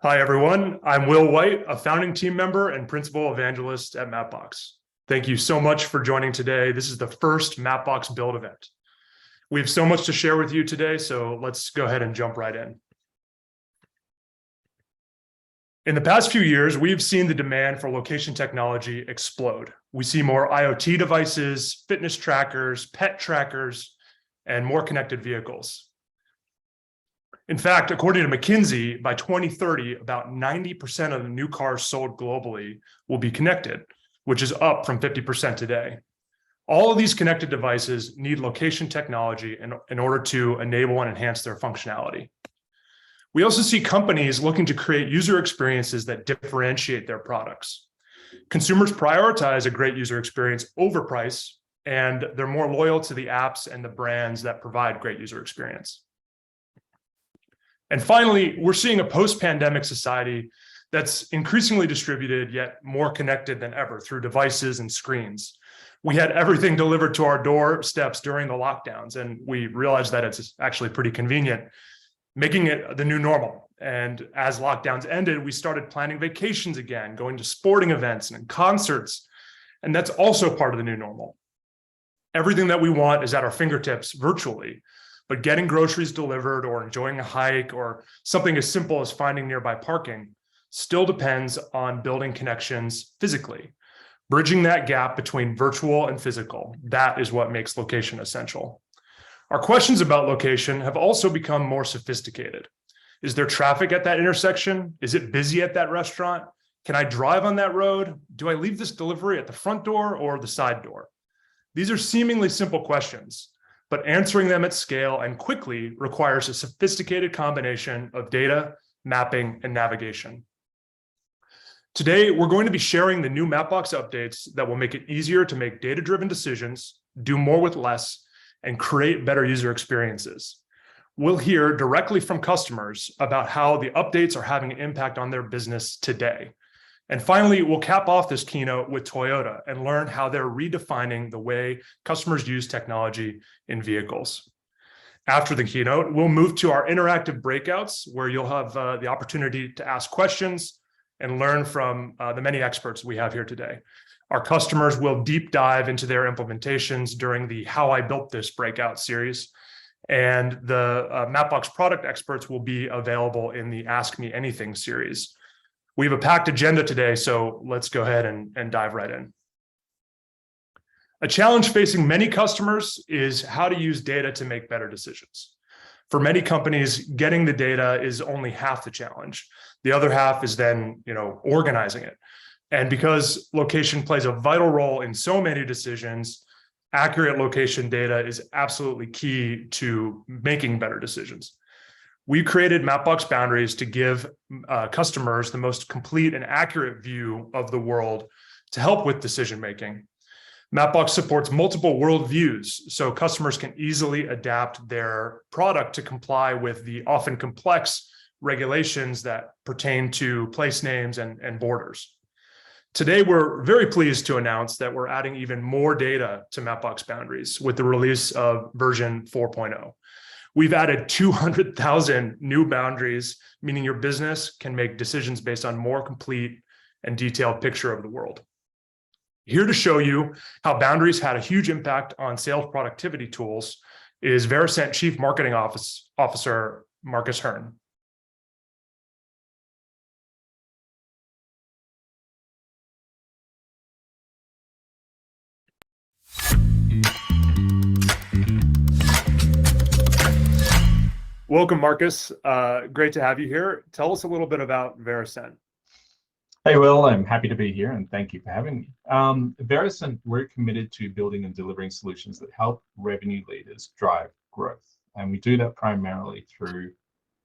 Hi, everyone. I'm Will White, a founding team member and Principal Evangelist at Mapbox. Thank you so much for joining today. This is the first Mapbox Build event. We have so much to share with you today, so let's go ahead and jump right in. In the past few years, we've seen the demand for location technology explode. We see more IoT devices, fitness trackers, pet trackers, and more connected vehicles. In fact, according to McKinsey, by 2030, about 90% of the new cars sold globally will be connected, which is up from 50% today. All of these connected devices need location technology in order to enable and enhance their functionality. We also see companies looking to create user experiences that differentiate their products. Consumers prioritize a great user experience over price, and they're more loyal to the apps and the brands that provide great user experience. And finally, we're seeing a post-pandemic society that's increasingly distributed, yet more connected than ever through devices and screens. We had everything delivered to our doorsteps during the lockdowns, and we realized that it's actually pretty convenient, making it the new normal. And as lockdowns ended, we started planning vacations again, going to sporting events and concerts, and that's also part of the new normal. Everything that we want is at our fingertips virtually. But getting groceries delivered or enjoying a hike or something as simple as finding nearby parking still depends on building connections physically. Bridging that gap between virtual and physical, that is what makes location essential. Our questions about location have also become more sophisticated. Is there traffic at that intersection? Is it busy at that restaurant? Can I drive on that road? Do I leave this delivery at the front door or the side door? These are seemingly simple questions, but answering them at scale and quickly requires a sophisticated combination of data, mapping, and navigation. Today, we're going to be sharing the new Mapbox updates that will make it easier to make data-driven decisions, do more with less, and create better user experiences. We'll hear directly from customers about how the updates are having an impact on their business today. And finally, we'll cap off this keynote with Toyota and learn how they're redefining the way customers use technology in vehicles. After the keynote, we'll move to our interactive breakouts where you'll have the opportunity to ask questions and learn from the many experts we have here today. Our customers will deep dive into their implementations during the How I Built This breakout series. And the Mapbox product experts will be available in the Ask Me Anything series. We have a packed agenda today, so let's go ahead and dive right in. A challenge facing many customers is how to use data to make better decisions. For many companies, getting the data is only half the challenge. The other half is then, organizing it. And because location plays a vital role in so many decisions, accurate location data is absolutely key to making better decisions. We created Mapbox Boundaries to give customers the most complete and accurate view of the world to help with decision-making. Mapbox supports multiple worldviews, so customers can easily adapt their product to comply with the often complex regulations that pertain to place names and borders. Today, we're very pleased to announce that we're adding even more data to Mapbox Boundaries with the release of version 4.0. We've added 200,000 new boundaries, meaning your business can make decisions based on more complete and detailed picture of the world. Here to show you how boundaries had a huge impact on sales productivity tools is Varicent Chief Marketing Officer, Marcus Hearn. Welcome, Marcus. Great to have you here. Tell us a little bit about Varicent. Hey, Will, I'm happy to be here and thank you for having me. Varicent, we're committed to building and delivering solutions that help revenue leaders drive growth. And we do that primarily through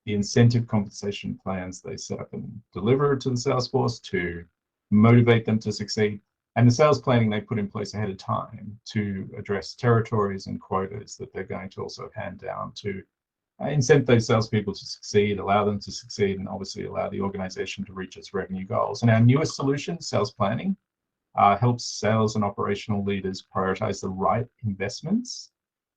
the incentive compensation plans they set up and deliver to the sales force to motivate them to succeed, and the sales planning they put in place ahead of time to address territories and quotas that they're going to also hand down to incent those salespeople to succeed, allow them to succeed, and obviously allow the organization to reach its revenue goals. And our newest solution, sales planning, helps sales and operational leaders prioritize the right investments,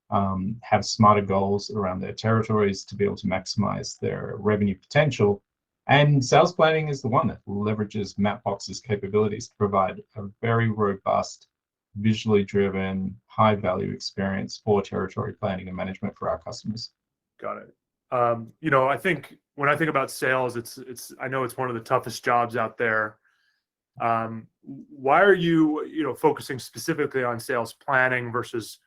have smarter goals around their territories to be able to maximize their revenue potential, And sales planning is the one that leverages Mapbox's capabilities to provide a very robust, visually driven, high value experience for territory planning and management for our customers. Got it. I think when I think about sales, I know it's one of the toughest jobs out there. Why are you focusing specifically on sales planning versus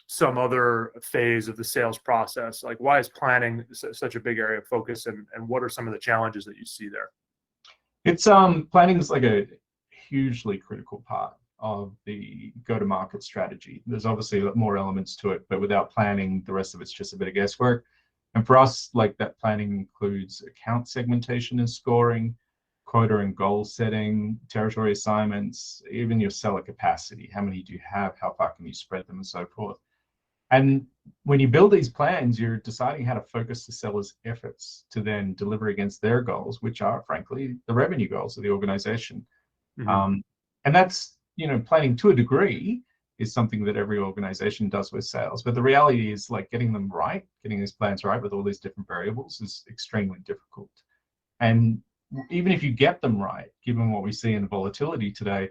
some other phase of the sales process? Like, why is planning such a big area of focus, and what are some of the challenges that you see there? It's planning is like a hugely critical part of the go-to-market strategy. There's obviously more elements to it, but without planning, the rest of it's just a bit of guesswork. And for us, like, that planning includes account segmentation and scoring, quota and goal setting, territory assignments, even your seller capacity. How many do you have? How far can you spread them, and so forth. And when you build these plans, you're deciding how to focus the seller's efforts to then deliver against their goals, which are, frankly, the revenue goals of the organization. Mm-hmm. And that's, planning to a degree is something that every organization does with sales. But the reality is, like, getting them right, getting these plans right with all these different variables is extremely difficult. And even if you get them right, given what we see in the volatility today,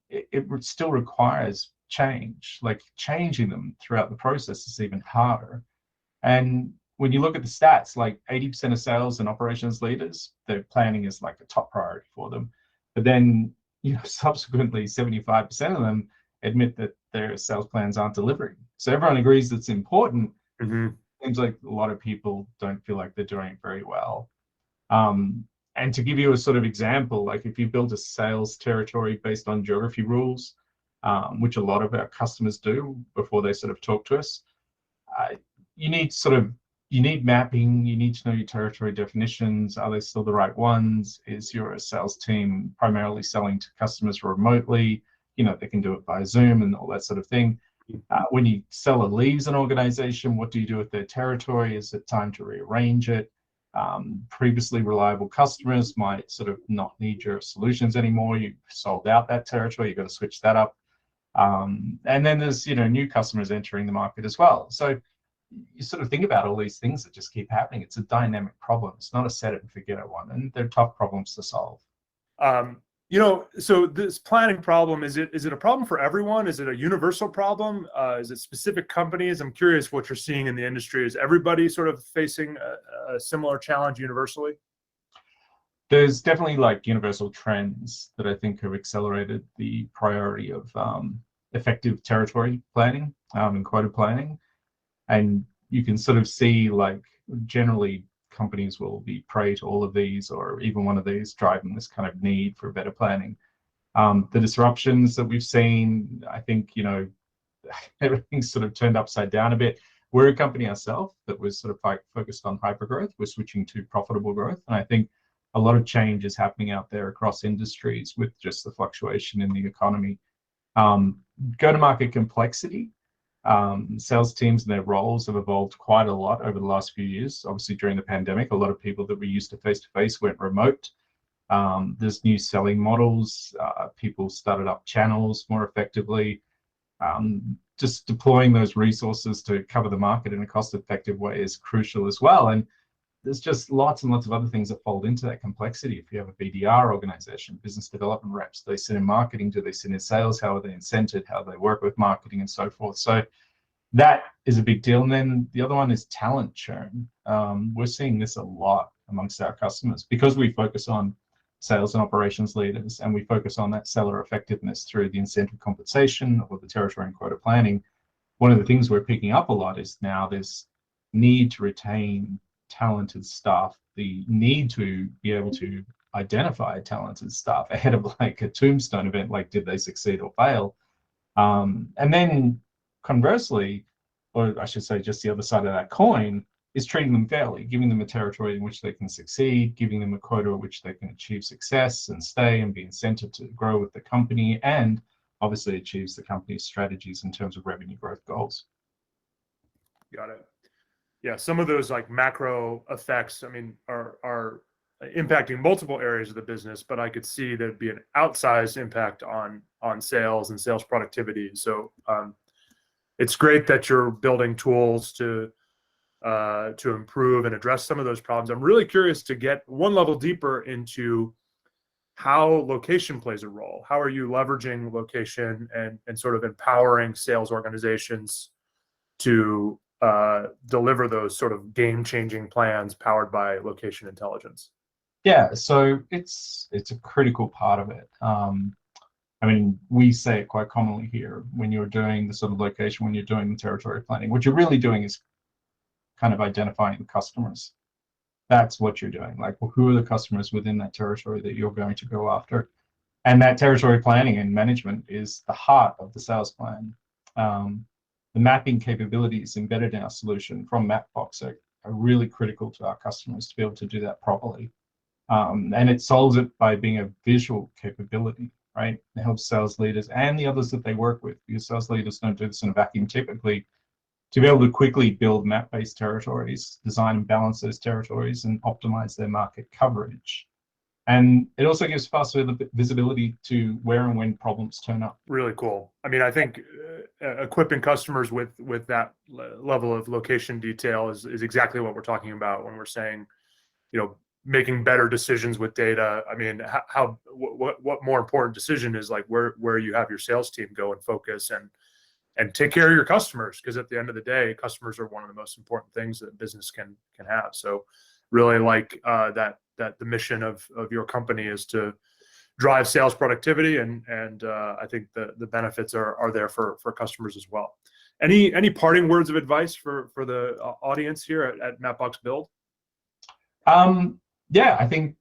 it still requires change. Like, changing them throughout the process is even harder. And when you look at the stats, like 80% of sales and operations leaders, their planning is like a top priority for them. But then, subsequently 75% of them admit that their sales plans aren't delivering. So everyone agrees it's important. Mm-hmm. Seems like a lot of people don't feel like they're doing it very well. And to give you a sort of example, like, if you build a sales territory based on geography rules, which a lot of our customers do before they sort of talk to us, you need mapping, you need to know your territory definitions. Are they still the right ones? Is your sales team primarily selling to customers remotely? They can do it by Zoom and all that sort of thing. When your seller leaves an organization, what do you do with their territory? Is it time to rearrange it? Previously reliable customers might sort of not need your solutions anymore. You've sold out that territory, you've got to switch that up. And then there's, new customers entering the market as well. So you sort of think about all these things that just keep happening. It's a dynamic problem. It's not a set it and forget it one, and they're tough problems to solve. So this planning problem, is it a problem for everyone? Is it a universal problem? Is it specific companies? I'm curious what you're seeing in the industry. Is everybody sort of facing a similar challenge universally? There's definitely, like, universal trends that I think have accelerated the priority of effective territory planning and quota planning. And you can sort of see, like, generally companies will be prey to all of these, or even one of these, driving this kind of need for better planning. The disruptions that we've seen, I think, everything's sort of turned upside down a bit. We're a company ourselves that was sort of focused on hypergrowth. We're switching to profitable growth. And I think a lot of change is happening out there across industries with just the fluctuation in the economy. Go-to-market complexity. Sales teams and their roles have evolved quite a lot over the last few years. Obviously, during the pandemic, a lot of people that were used to face-to-face went remote. There's new selling models. People started up channels more effectively. Just deploying those resources to cover the market in a cost-effective way is crucial as well. And there's just lots and lots of other things that fold into that complexity. If you have a BDR organization, business development reps, they sit in marketing, do they sit in sales? How are they incented? How do they work with marketing, and so forth? So that is a big deal. And then the other one is talent churn. We're seeing this a lot amongst our customers because we focus on sales and operations leaders, and we focus on that seller effectiveness through the incentive compensation or the territory and quota planning. One of the things we're picking up a lot is now this need to retain talented staff, the need to be able to identify talented staff ahead of, like, a tombstone event, like, did they succeed or fail? And then conversely, or I should say just the other side of that coin, is treating them fairly, giving them a territory in which they can succeed, giving them a quota in which they can achieve success and stay and be incented to grow with the company, and obviously achieves the company's strategies in terms of revenue growth goals. Got it. Yeah, some of those, like, macro effects, I mean, are impacting multiple areas of the business, but I could see there'd be an outsized impact on sales and sales productivity. So it's great that you're building tools to to improve and address some of those problems. I'm really curious to get one level deeper into how location plays a role. How are you leveraging location and sort of empowering sales organizations to deliver those sort of game-changing plans powered by location intelligence? Yeah, so it's a critical part of it. I mean, we say it quite commonly here when you're doing the sort of location, when you're doing the territory planning, what you're really doing is kind of identifying the customers. That's what you're doing. Like, well, who are the customers within that territory that you're going to go after? And that territory planning and management is the heart of the sales plan. The mapping capabilities embedded in our solution from Mapbox are really critical to our customers to be able to do that properly. And it solves it by being a visual capability, right? It helps sales leaders and the others that they work with, because sales leaders don't do this in a vacuum typically, to be able to quickly build map-based territories, design and balance those territories, and optimize their market coverage. And it also gives faster visibility to where and when problems turn up. Really cool. I mean, I think equipping customers with that level of location detail is exactly what we're talking about when we're saying, making better decisions with data. I mean, what more important decision is like where you have your sales team go and focus and take care of your customers, because at the end of the day, customers are one of the most important things that business can have. So really like that the mission of your company is to drive sales productivity, and I think the benefits are there for customers as well. Any parting words of advice for the audience here at Mapbox Build? Yeah, I think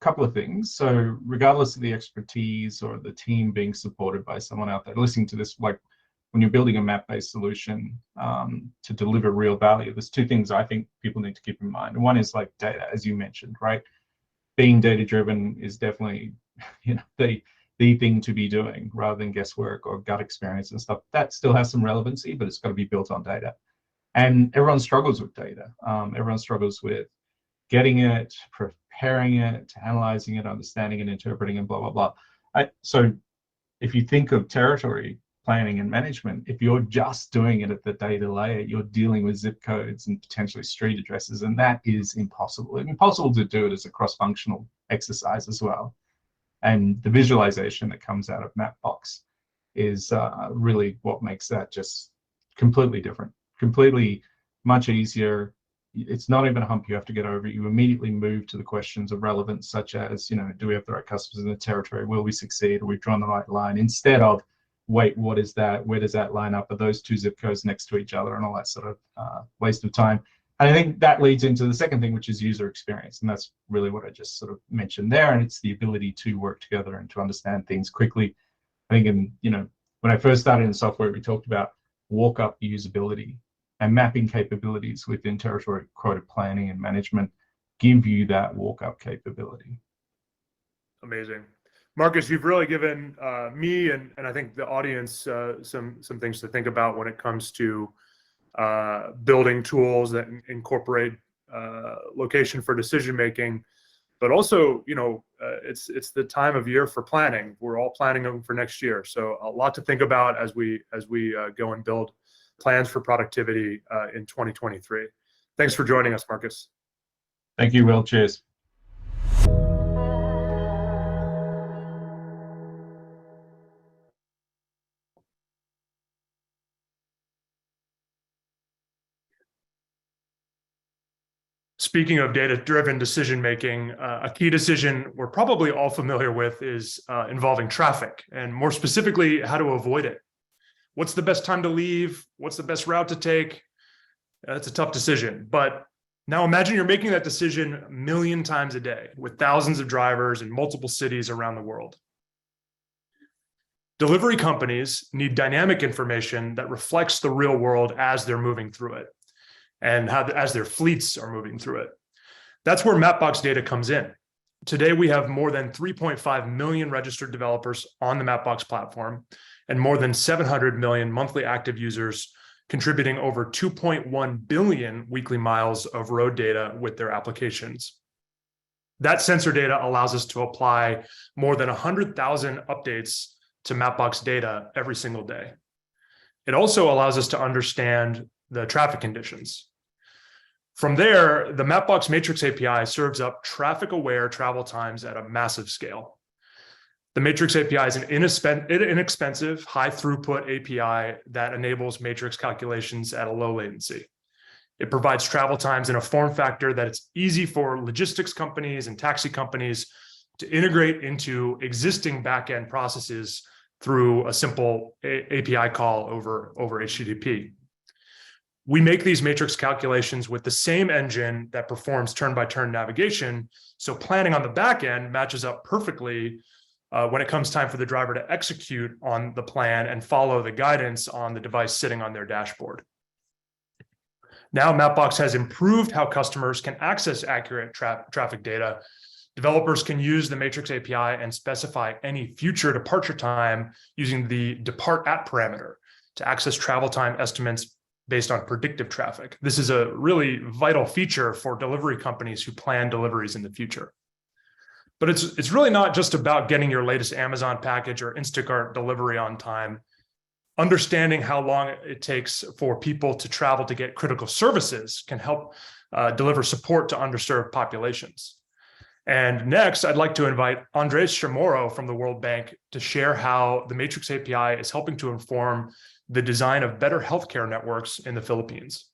a couple of things. So regardless of the expertise or the team being supported by someone out there listening to this, like when you're building a map-based solution to deliver real value, there's two things I think people need to keep in mind. One is like data, as you mentioned, right? Being data-driven is definitely, the thing to be doing rather than guesswork or gut experience and stuff. That still has some relevancy, but it's got to be built on data. And everyone struggles with data. Everyone struggles with getting it, preparing it, analyzing it, understanding it, interpreting it, blah, blah, blah. So if you think of territory planning and management, if you're just doing it at the data layer, you're dealing with zip codes and potentially street addresses, and that is impossible. It's impossible to do it as a cross-functional exercise as well. And the visualization that comes out of Mapbox is really what makes that just completely different, completely much easier. It's not even a hump you have to get over. You immediately move to the questions of relevance, such as, do we have the right customers in the territory? Will we succeed? Are we drawn the right line? Instead of, wait, what is that? Where does that line up? Are those two zip codes next to each other? And all that sort of waste of time. And I think that leads into the second thing, which is user experience. And that's really what I just sort of mentioned there. And it's the ability to work together and to understand things quickly. I think when I first started in software, we talked about walk-up usability, and mapping capabilities within territory quota planning and management give you that walk-up capability. Amazing. Marcus, you've really given me and I think the audience some things to think about when it comes to building tools that incorporate location for decision making, but also it's the time of year for planning. We're all planning them for next year, so a lot to think about as we go and build plans for productivity in 2023. Thanks for joining us, Marcus. Thank you, Will. Cheers. Speaking of data-driven decision-making, a key decision we're probably all familiar with is involving traffic, and more specifically, how to avoid it. What's the best time to leave? What's the best route to take? That's a tough decision. But now imagine you're making that decision a million times a day with thousands of drivers in multiple cities around the world. Delivery companies need dynamic information that reflects the real world as they're moving through it, and as their fleets are moving through it. That's where Mapbox data comes in. Today, we have more than 3.5 million registered developers on the Mapbox platform, and more than 700 million monthly active users contributing over 2.1 billion weekly miles of road data with their applications. That sensor data allows us to apply more than 100,000 updates to Mapbox data every single day. It also allows us to understand the traffic conditions. From there, the Mapbox Matrix API serves up traffic-aware travel times at a massive scale. The Matrix API is an inexpensive, high-throughput API that enables matrix calculations at a low latency. It provides travel times in a form factor that it's easy for logistics companies and taxi companies to integrate into existing backend processes through a simple API call over HTTP. We make these matrix calculations with the same engine that performs turn-by-turn navigation, so planning on the back end matches up perfectly when it comes time for the driver to execute on the plan and follow the guidance on the device sitting on their dashboard. Now, Mapbox has improved how customers can access accurate traffic data. Developers can use the Matrix API and specify any future departure time using the depart at parameter to access travel time estimates based on predictive traffic. This is a really vital feature for delivery companies who plan deliveries in the future. But it's really not just about getting your latest Amazon package or Instacart delivery on time. Understanding how long it takes for people to travel to get critical services can help deliver support to underserved populations. And next, I'd like to invite Andres Chamorro from the World Bank to share how the Matrix API is helping to inform the design of better healthcare networks in the Philippines.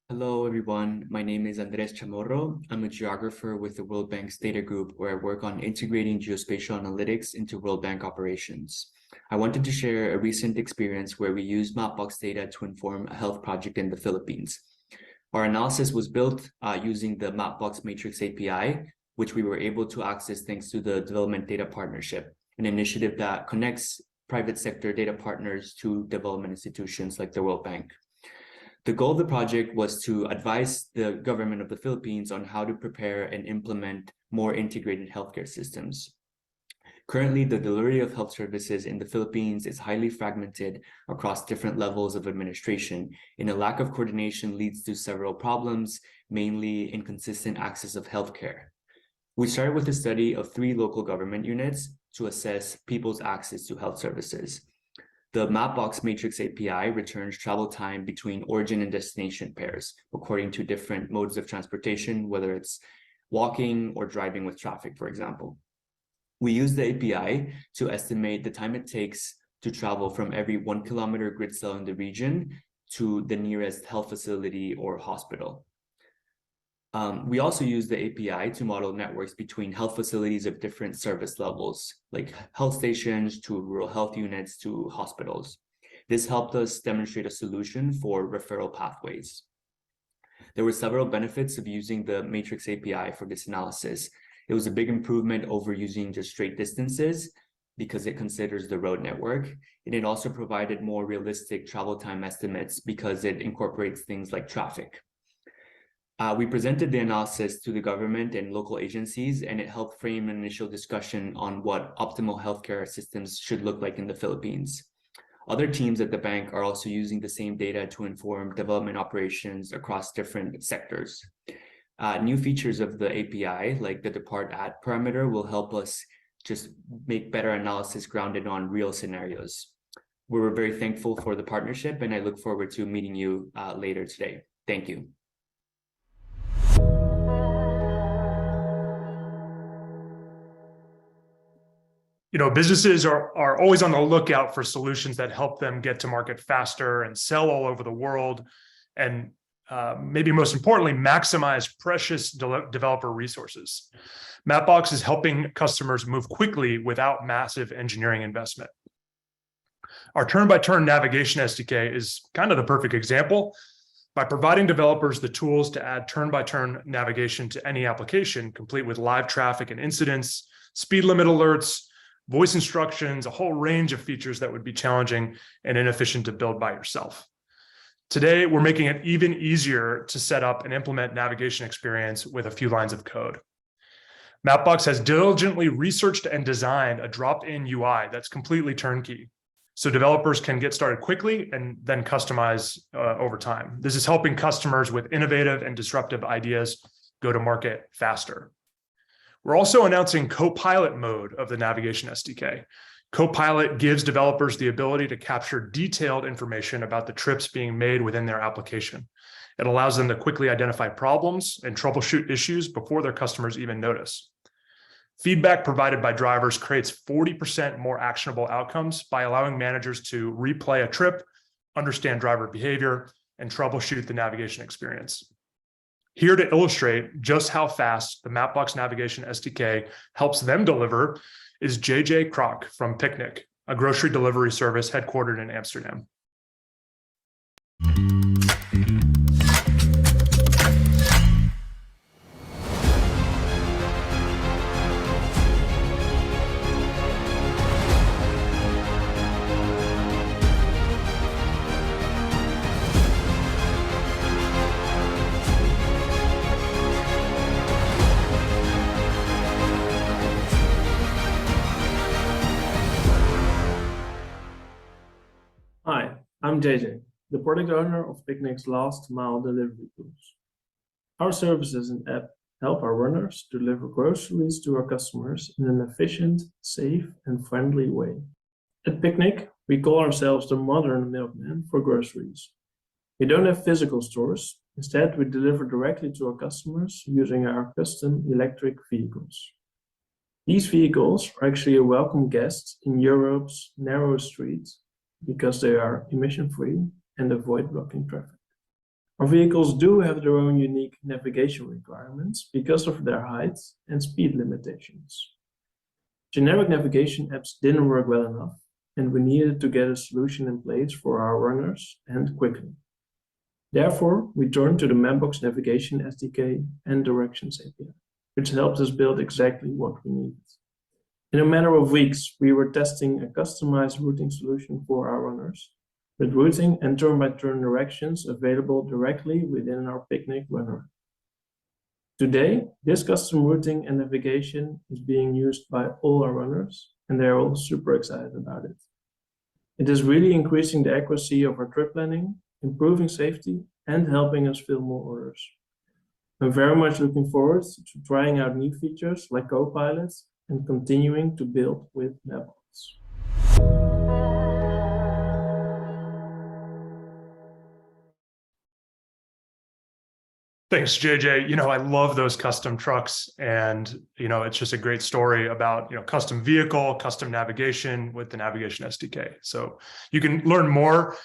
Hello, everyone. My name is Andres Chamorro. I'm a geographer with the World Bank's data group, where I work on integrating geospatial analytics into World Bank operations. I wanted to share a recent experience where we used Mapbox data to inform a health project in the Philippines. Our analysis was built using the Mapbox Matrix API, which we were able to access thanks to the Development Data Partnership, an initiative that connects private sector data partners to development institutions like the World Bank. The goal of the project was to advise the government of the Philippines on how to prepare and implement more integrated healthcare systems. Currently, the delivery of health services in the Philippines is highly fragmented across different levels of administration, and a lack of coordination leads to several problems, mainly inconsistent access of healthcare. We started with a study of 3 local government units to assess people's access to health services. The Mapbox Matrix API returns travel time between origin and destination pairs, according to different modes of transportation, whether it's walking or driving with traffic, for example. We use the API to estimate the time it takes to travel from every 1 kilometer grid cell in the region to the nearest health facility or hospital. We also use the API to model networks between health facilities of different service levels, like health stations to rural health units to hospitals. This helped us demonstrate a solution for referral pathways. There were several benefits of using the Matrix API for this analysis. It was a big improvement over using just straight distances because it considers the road network. And it also provided more realistic travel time estimates because it incorporates things like traffic. We presented the analysis to the government and local agencies, and it helped frame an initial discussion on what optimal healthcare systems should look like in the Philippines. Other teams at the bank are also using the same data to inform development operations across different sectors. New features of the API, like the depart at parameter, will help us just make better analysis grounded on real scenarios. We were very thankful for the partnership, and I look forward to meeting you later today. Thank you. Businesses are always on the lookout for solutions that help them get to market faster and sell all over the world, and maybe most importantly, maximize precious developer resources. Mapbox is helping customers move quickly without massive engineering investment. Our turn-by-turn navigation SDK is kind of the perfect example. By providing developers the tools to add turn-by-turn navigation to any application, complete with live traffic and incidents, speed limit alerts, voice instructions, a whole range of features that would be challenging and inefficient to build by yourself. Today, we're making it even easier to set up and implement navigation experience with a few lines of code. Mapbox has diligently researched and designed a drop-in UI that's completely turnkey, so developers can get started quickly and then customize over time. This is helping customers with innovative and disruptive ideas go to market faster. We're also announcing co-pilot mode of the navigation SDK. Copilot gives developers the ability to capture detailed information about the trips being made within their application. It allows them to quickly identify problems and troubleshoot issues before their customers even notice. Feedback provided by drivers creates 40% more actionable outcomes by allowing managers to replay a trip, understand driver behavior, and troubleshoot the navigation experience. Here to illustrate just how fast the Mapbox Navigation SDK helps them deliver is JJ Kroc from Picnic, a grocery delivery service headquartered in Amsterdam. Hi, I'm JJ, the product owner of Picnic's last mile delivery tools. Our services and app help our runners deliver groceries to our customers in an efficient, safe, and friendly way. At Picnic, we call ourselves the modern milkman for groceries. We don't have physical stores. Instead, we deliver directly to our customers using our custom electric vehicles. These vehicles are actually a welcome guest in Europe's narrow streets because they are emission-free and avoid blocking traffic. Our vehicles do have their own unique navigation requirements because of their height and speed limitations. Generic navigation apps didn't work well enough, and we needed to get a solution in place for our runners and quickly. Therefore, we turned to the Mapbox Navigation SDK and Directions API, which helped us build exactly what we needed. In a matter of weeks, we were testing a customized routing solution for our runners, with routing and turn-by-turn directions available directly within our Picnic runner. Today, this custom routing and navigation is being used by all our runners, and they're all super excited about it. It is really increasing the accuracy of our trip planning, improving safety, and helping us fill more orders. I'm very much looking forward to trying out new features like Copilot and continuing to build with Mapbox. Thanks, JJ. I love those custom trucks, and it's just a great story about custom vehicle, custom navigation with the Navigation SDK. So you can learn more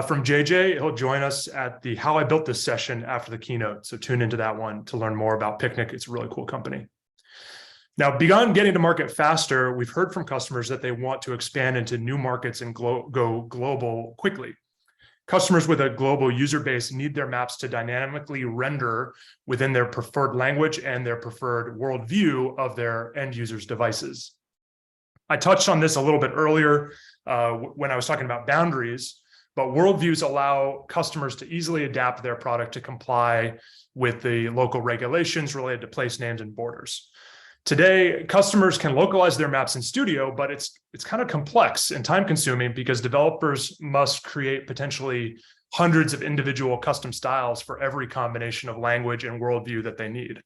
from JJ. He'll join us at the How I Built This session after the keynote. So tune into that one to learn more about Picnic. It's a really cool company. Now, beyond getting to market faster, we've heard from customers that they want to expand into new markets and go global quickly. Customers with a global user base need their maps to dynamically render within their preferred language and their preferred worldview of their end users' devices. I touched on this a little bit earlier when I was talking about boundaries, but worldviews allow customers to easily adapt their product to comply with the local regulations related to place names and borders. Today, customers can localize their maps in Studio, but it's kind of complex and time-consuming because developers must create potentially hundreds of individual custom styles for every combination of language and worldview that they need.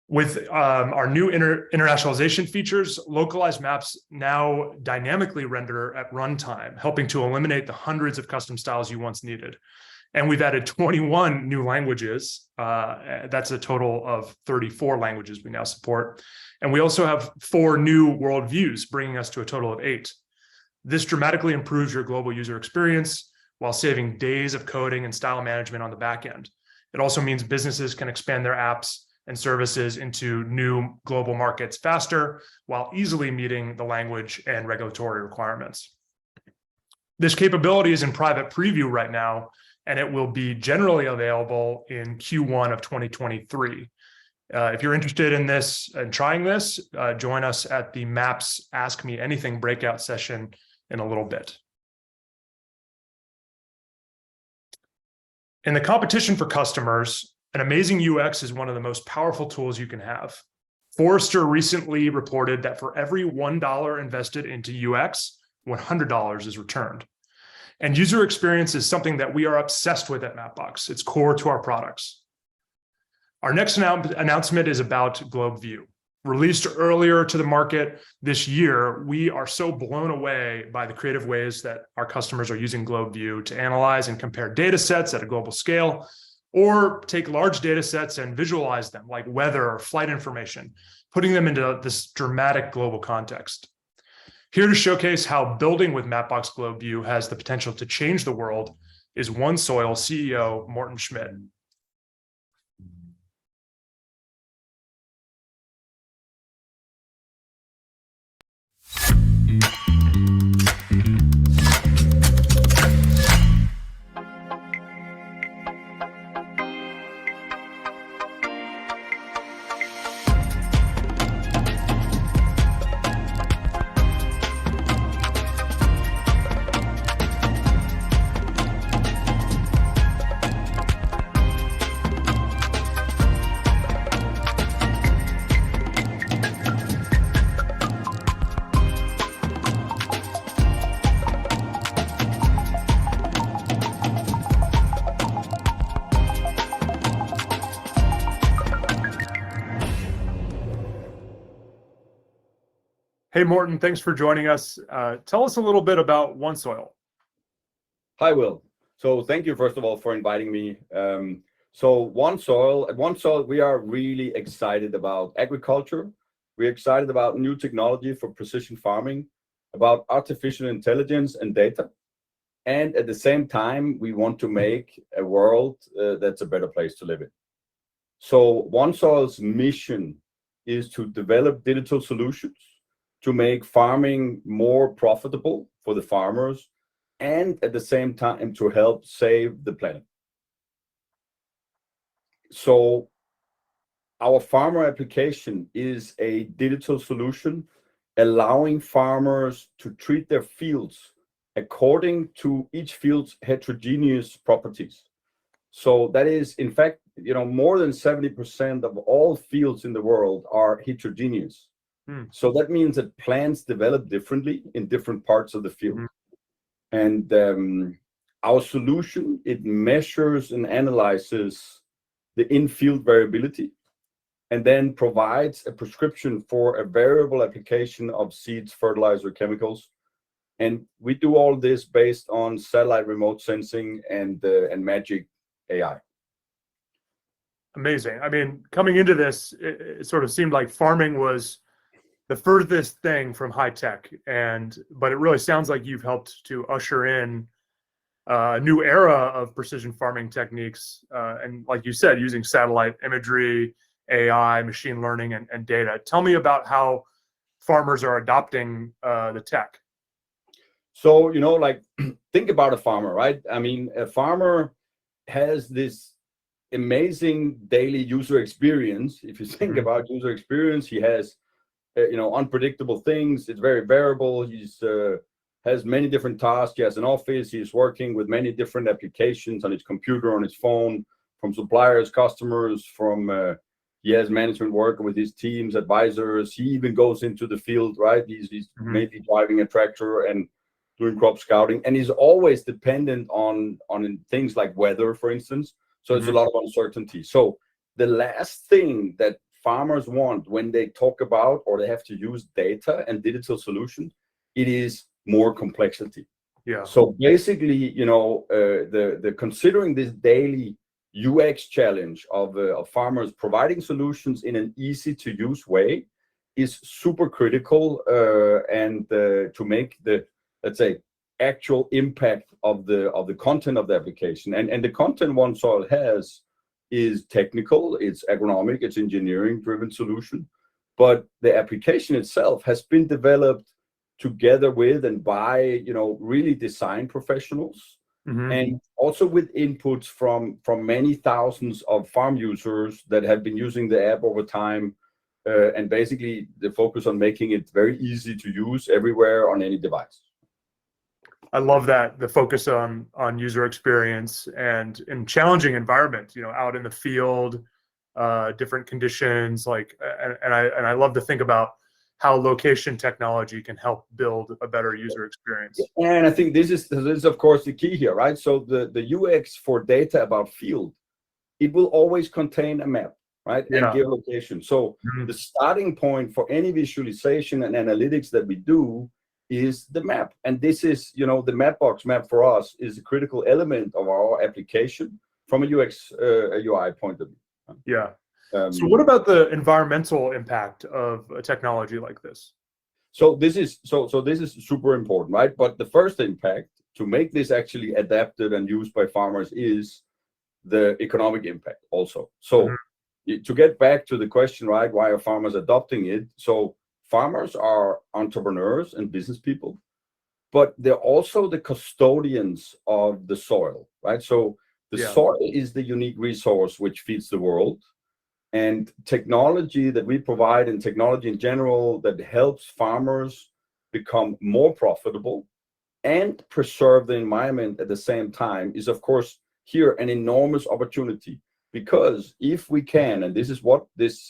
With our new internationalization features, localized maps now dynamically render at runtime, helping to eliminate the hundreds of custom styles you once needed. And we've added 21 new languages. That's a total of 34 languages we now support. And we also have 4 new worldviews, bringing us to a total of 8. This dramatically improves your global user experience while saving days of coding and style management on the back end. It also means businesses can expand their apps and services into new global markets faster while easily meeting the language and regulatory requirements. This capability is in private preview right now, and it will be generally available in Q1 of 2023. If you're interested in this and trying this, join us at the Maps Ask Me Anything breakout session in a little bit. In the competition for customers, an amazing UX is one of the most powerful tools you can have. Forrester recently reported that for every $1 invested into UX, $100 is returned. And user experience is something that we are obsessed with at Mapbox. It's core to our products. Our next announcement is about Globe View. released earlier to the market this year, we are so blown away by the creative ways that our customers are using Globe View to analyze and compare data sets at a global scale, or take large data sets and visualize them like weather or flight information, putting them into this dramatic global context. Here to showcase how building with Mapbox Globe View has the potential to change the world is OneSoil CEO Morten Schmidt. Hey, Morten, thanks for joining us. Tell us a little bit about OneSoil. Hi, Will. So thank you, first of all, for inviting me. So at OneSoil, we are really excited about agriculture. We're excited about new technology for precision farming, about artificial intelligence and data. And at the same time, we want to make a world that's a better place to live in. So OneSoil's mission is to develop digital solutions to make farming more profitable for the farmers, and at the same time to help save the planet. So our farmer application is a digital solution allowing farmers to treat their fields according to each field's heterogeneous properties. So that is, in fact, more than 70% of all fields in the world are heterogeneous. So that means that plants develop differently in different parts of the field. And our solution, it measures and analyzes the in-field variability and then provides a prescription for a variable application of seeds, fertilizer, chemicals. And we do all this based on satellite remote sensing and Magic AI. Amazing. I mean, coming into this, it sort of seemed like farming was the furthest thing from high tech, but it really sounds like you've helped to usher in a new era of precision farming techniques, and like you said, using satellite imagery, AI, machine learning, and data. Tell me about how farmers are adopting the tech. So, think about a farmer, right? I mean, a farmer has this amazing daily user experience. If you think about user experience, he has unpredictable things. It's very variable. He's has many different tasks. He has an office. He's working with many different applications on his computer, on his phone, from suppliers, customers, he has management work with his teams, advisors. He even goes into the field, right? He's maybe driving a tractor and doing crop scouting, and he's always dependent on things like weather, for instance. So there's a lot of uncertainty. So the last thing that farmers want when they talk about or they have to use data and digital solutions, it is more complexity. Yeah. So basically, the considering this daily UX challenge of farmers providing solutions in an easy to use way is super critical, and to make the, let's say, actual impact of the content of the application. And the content OneSoil has is technical, it's agronomic, it's engineering driven solution, but the application itself has been developed together with and by really design professionals, and also with inputs from many thousands of farm users that have been using the app over time, and basically the focus on making it very easy to use everywhere on any device. I love that, the focus on user experience and in challenging environments, out in the field, different conditions, and I love to think about how location technology can help build a better user experience. And I think this is of course the key here, right? So the UX for data about field, it will always contain a map. right? Yeah. And geolocation. So Mhm. the starting point for any visualization and analytics that we do is the map. And this is, the Mapbox map for us is a critical element of our application from a UX, UI point of view. Yeah. So what about the environmental impact of a technology like this? So this is super important, right? But the first impact to make this actually adapted and used by farmers is the economic impact also. So to get back to the question, right, why are farmers adopting it? So farmers are entrepreneurs and business people, but they're also the custodians of the soil, right? So the soil is the unique resource which feeds the world. And technology that we provide, and technology in general that helps farmers become more profitable and preserve the environment at the same time, is of course here an enormous opportunity. Because if we can, and this is what this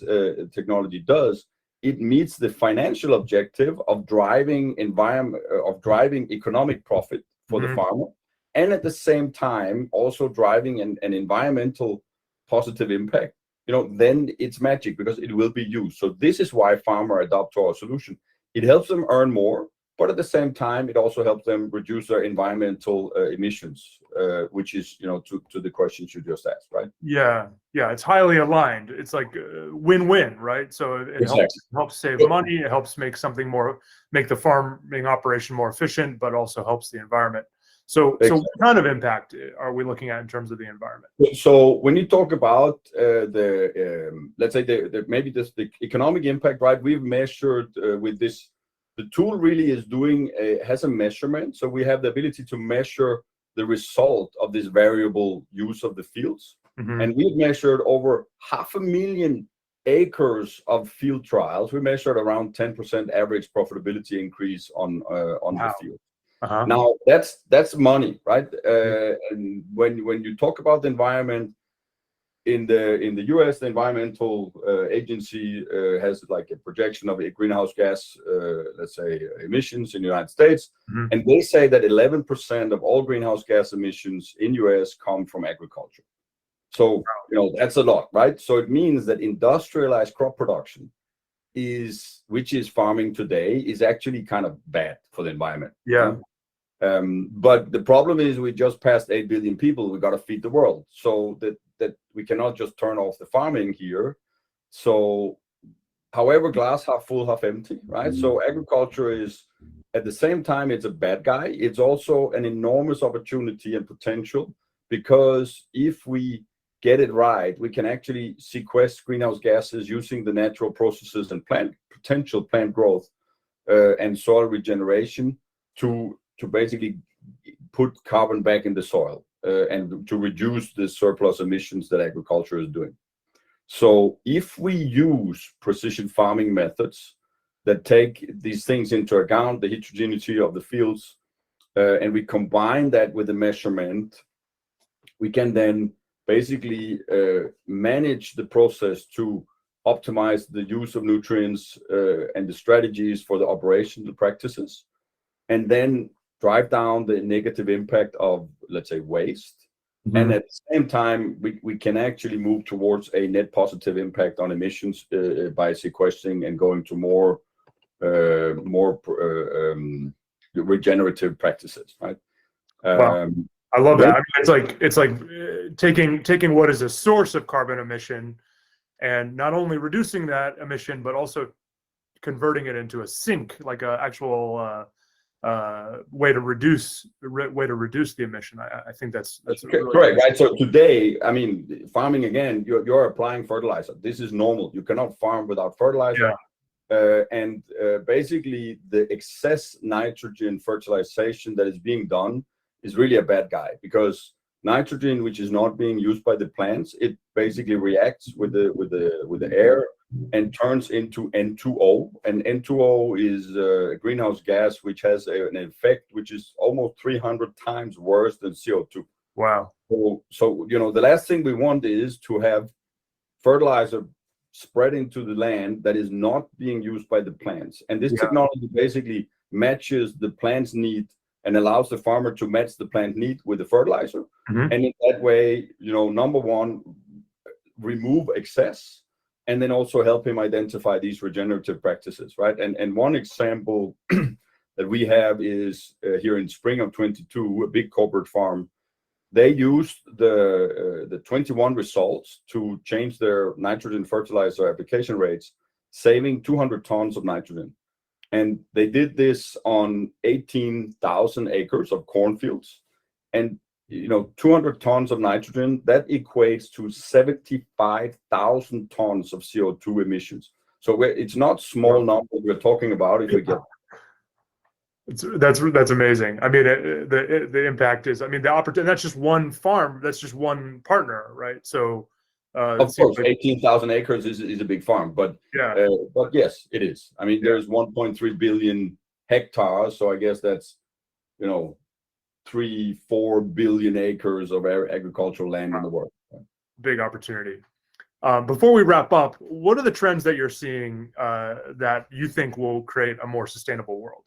technology does, it meets the financial objective of driving economic profit for the farmer, and at the same time also driving an environmental positive impact. Then it's magic, because it will be used. So this is why farmer adopt to our solution. It helps them earn more, but at the same time, it also helps them reduce their environmental emissions, which is, to the questions you just asked, right? Yeah, it's highly aligned. It's like win-win, right? So it Exactly. helps save money. It helps make the farming operation more efficient, but also helps the environment. So what kind of impact are we looking at in terms of the environment? So when you talk about let's say the economic impact, right? We've measured with this. The tool really has a measurement. So we have the ability to measure the result of this variable use of the fields. And we've measured over 500,000 acres of field trials. We measured around 10% average profitability increase on the field. Now that's money, right? And when you talk about the environment in the US, the environmental agency has like a projection of a greenhouse gas, let's say, emissions in the United States, and they say that 11% of all greenhouse gas emissions in US come from agriculture. So that's a lot, right? So it means that industrialized crop production which is farming today, is actually kind of bad for the environment. But the problem is we just passed 8 billion people. We got to feed the world, so that we cannot just turn off the farming here. So, however, glass half full, half empty, right? So agriculture is, at the same time, it's a bad guy. It's also an enormous opportunity and potential, because if we get it right, we can actually sequester greenhouse gases using the natural processes and potential plant growth and soil regeneration to basically put carbon back in the soil and to reduce the surplus emissions that agriculture is doing. So if we use precision farming methods that take these things into account, the heterogeneity of the fields, and we combine that with the measurement, we can then basically manage the process to optimize the use of nutrients and the strategies for the operational practices, and then drive down the negative impact of, let's say, waste. And at the same time, we can actually move towards a net positive impact on emissions by sequestering and going to more regenerative practices, right? Wow. I love that. I mean, it's like taking what is a source of carbon emission and not only reducing that emission, but also converting it into a sink, like an actual way to reduce the emission. I think that's really correct, right? So today, I mean, farming, again, you're applying fertilizer. This is normal. You cannot farm without fertilizer. And basically, the excess nitrogen fertilization that is being done is really a bad guy, because nitrogen, which is not being used by the plants, it basically reacts with the air and turns into N2O. And N2O is a greenhouse gas which has an effect which is almost 300 times worse than CO2. Wow. So the last thing we want is to have fertilizer spreading to the land that is not being used by the plants. And this technology basically matches the plant's need and allows the farmer to match the plant need with the fertilizer. And in that way, number one, remove excess, and then also help him identify these regenerative practices, right? And one example that we have is here in spring of 22, a big corporate farm. They used the 21 results to change their nitrogen fertilizer application rates, saving 200 tons of nitrogen. And they did this on 18,000 acres of cornfields. And 200 tons of nitrogen, that equates to 75,000 tons of CO2 emissions. So it's not small numbers we're talking about if we get. That's amazing. I mean, the impact is, I mean, the opportunity, that's just one farm, that's just one partner, right? So of course, 18,000 acres is a big farm, but yeah, but yes, it is. I mean, there's 1.3 billion hectares, so I guess that's 3-4 billion acres of agricultural land in the world. Big opportunity. Before we wrap up, what are the trends that you're seeing that you think will create a more sustainable world?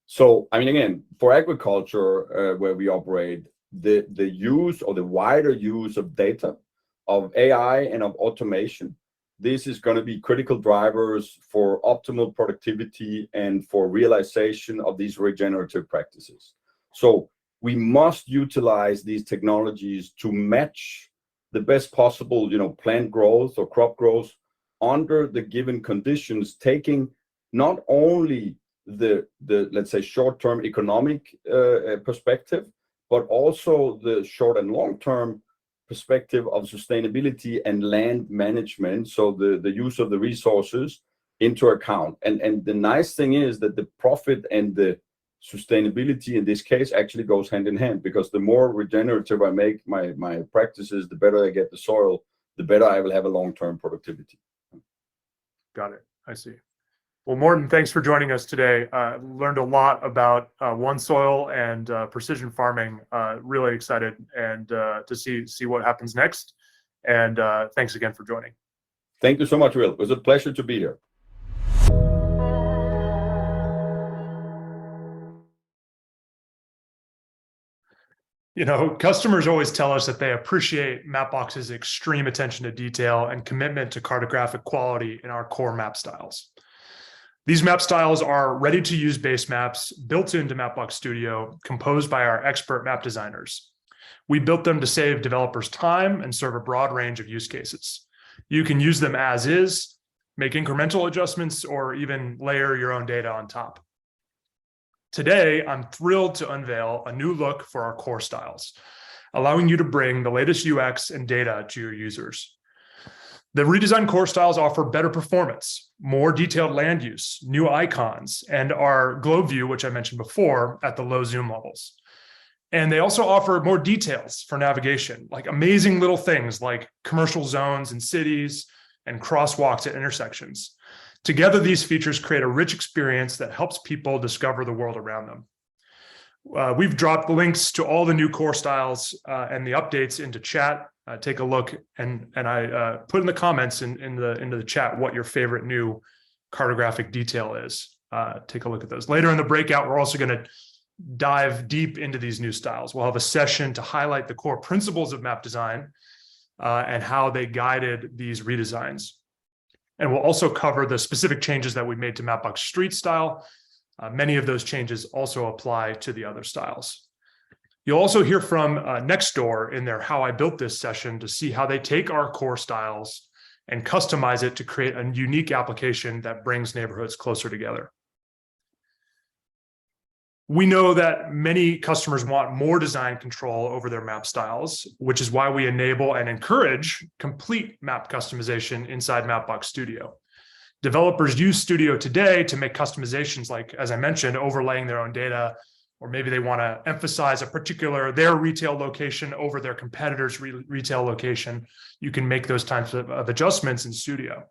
So, I mean, again, for agriculture, where we operate, the use or the wider use of data, of AI and of automation, this is going to be critical drivers for optimal productivity and for realization of these regenerative practices. So we must utilize these technologies to match the best possible, plant growth or crop growth under the given conditions, taking not only the let's say short-term economic perspective, but also the short and long-term perspective of sustainability and land management. So the use of the resources into account. And the nice thing is that the profit and the sustainability in this case actually goes hand in hand, because the more regenerative I make my practices, the better I get the soil, the better I will have a long-term productivity. Got it. I see. Well, Morten, thanks for joining us today. Learned a lot about OneSoil and precision farming. Really excited and to see what happens next. And thanks again for joining. Thank you so much, Will. It was a pleasure to be here. Customers always tell us that they appreciate Mapbox's extreme attention to detail and commitment to cartographic quality in our core map styles. These map styles are ready-to-use base maps built into Mapbox Studio, composed by our expert map designers. We built them to save developers time and serve a broad range of use cases. You can use them as is, make incremental adjustments, or even layer your own data on top. Today, I'm thrilled to unveil a new look for our core styles, allowing you to bring the latest UX and data to your users. The redesigned core styles offer better performance, more detailed land use, new icons, and our globe view, which I mentioned before, at the low zoom levels. And they also offer more details for navigation, like amazing little things like commercial zones in cities and crosswalks at intersections. Together, these features create a rich experience that helps people discover the world around them. We've dropped links to all the new core styles and the updates into chat. Take a look, and I put in the comments into the chat what your favorite new cartographic detail is. Take a look at those. Later in the breakout, we're also going to dive deep into these new styles. We'll have a session to highlight the core principles of map design and how they guided these redesigns. And we'll also cover the specific changes that we made to Mapbox Street style. Many of those changes also apply to the other styles. You'll also hear from Nextdoor in their How I Built This session to see how they take our core styles and customize it to create a unique application that brings neighborhoods closer together. We know that many customers want more design control over their map styles, which is why we enable and encourage complete map customization inside Mapbox Studio. Developers use Studio today to make customizations like, as I mentioned, overlaying their own data, or maybe they want to emphasize their retail location over their competitor's retail location. You can make those types of adjustments in Studio.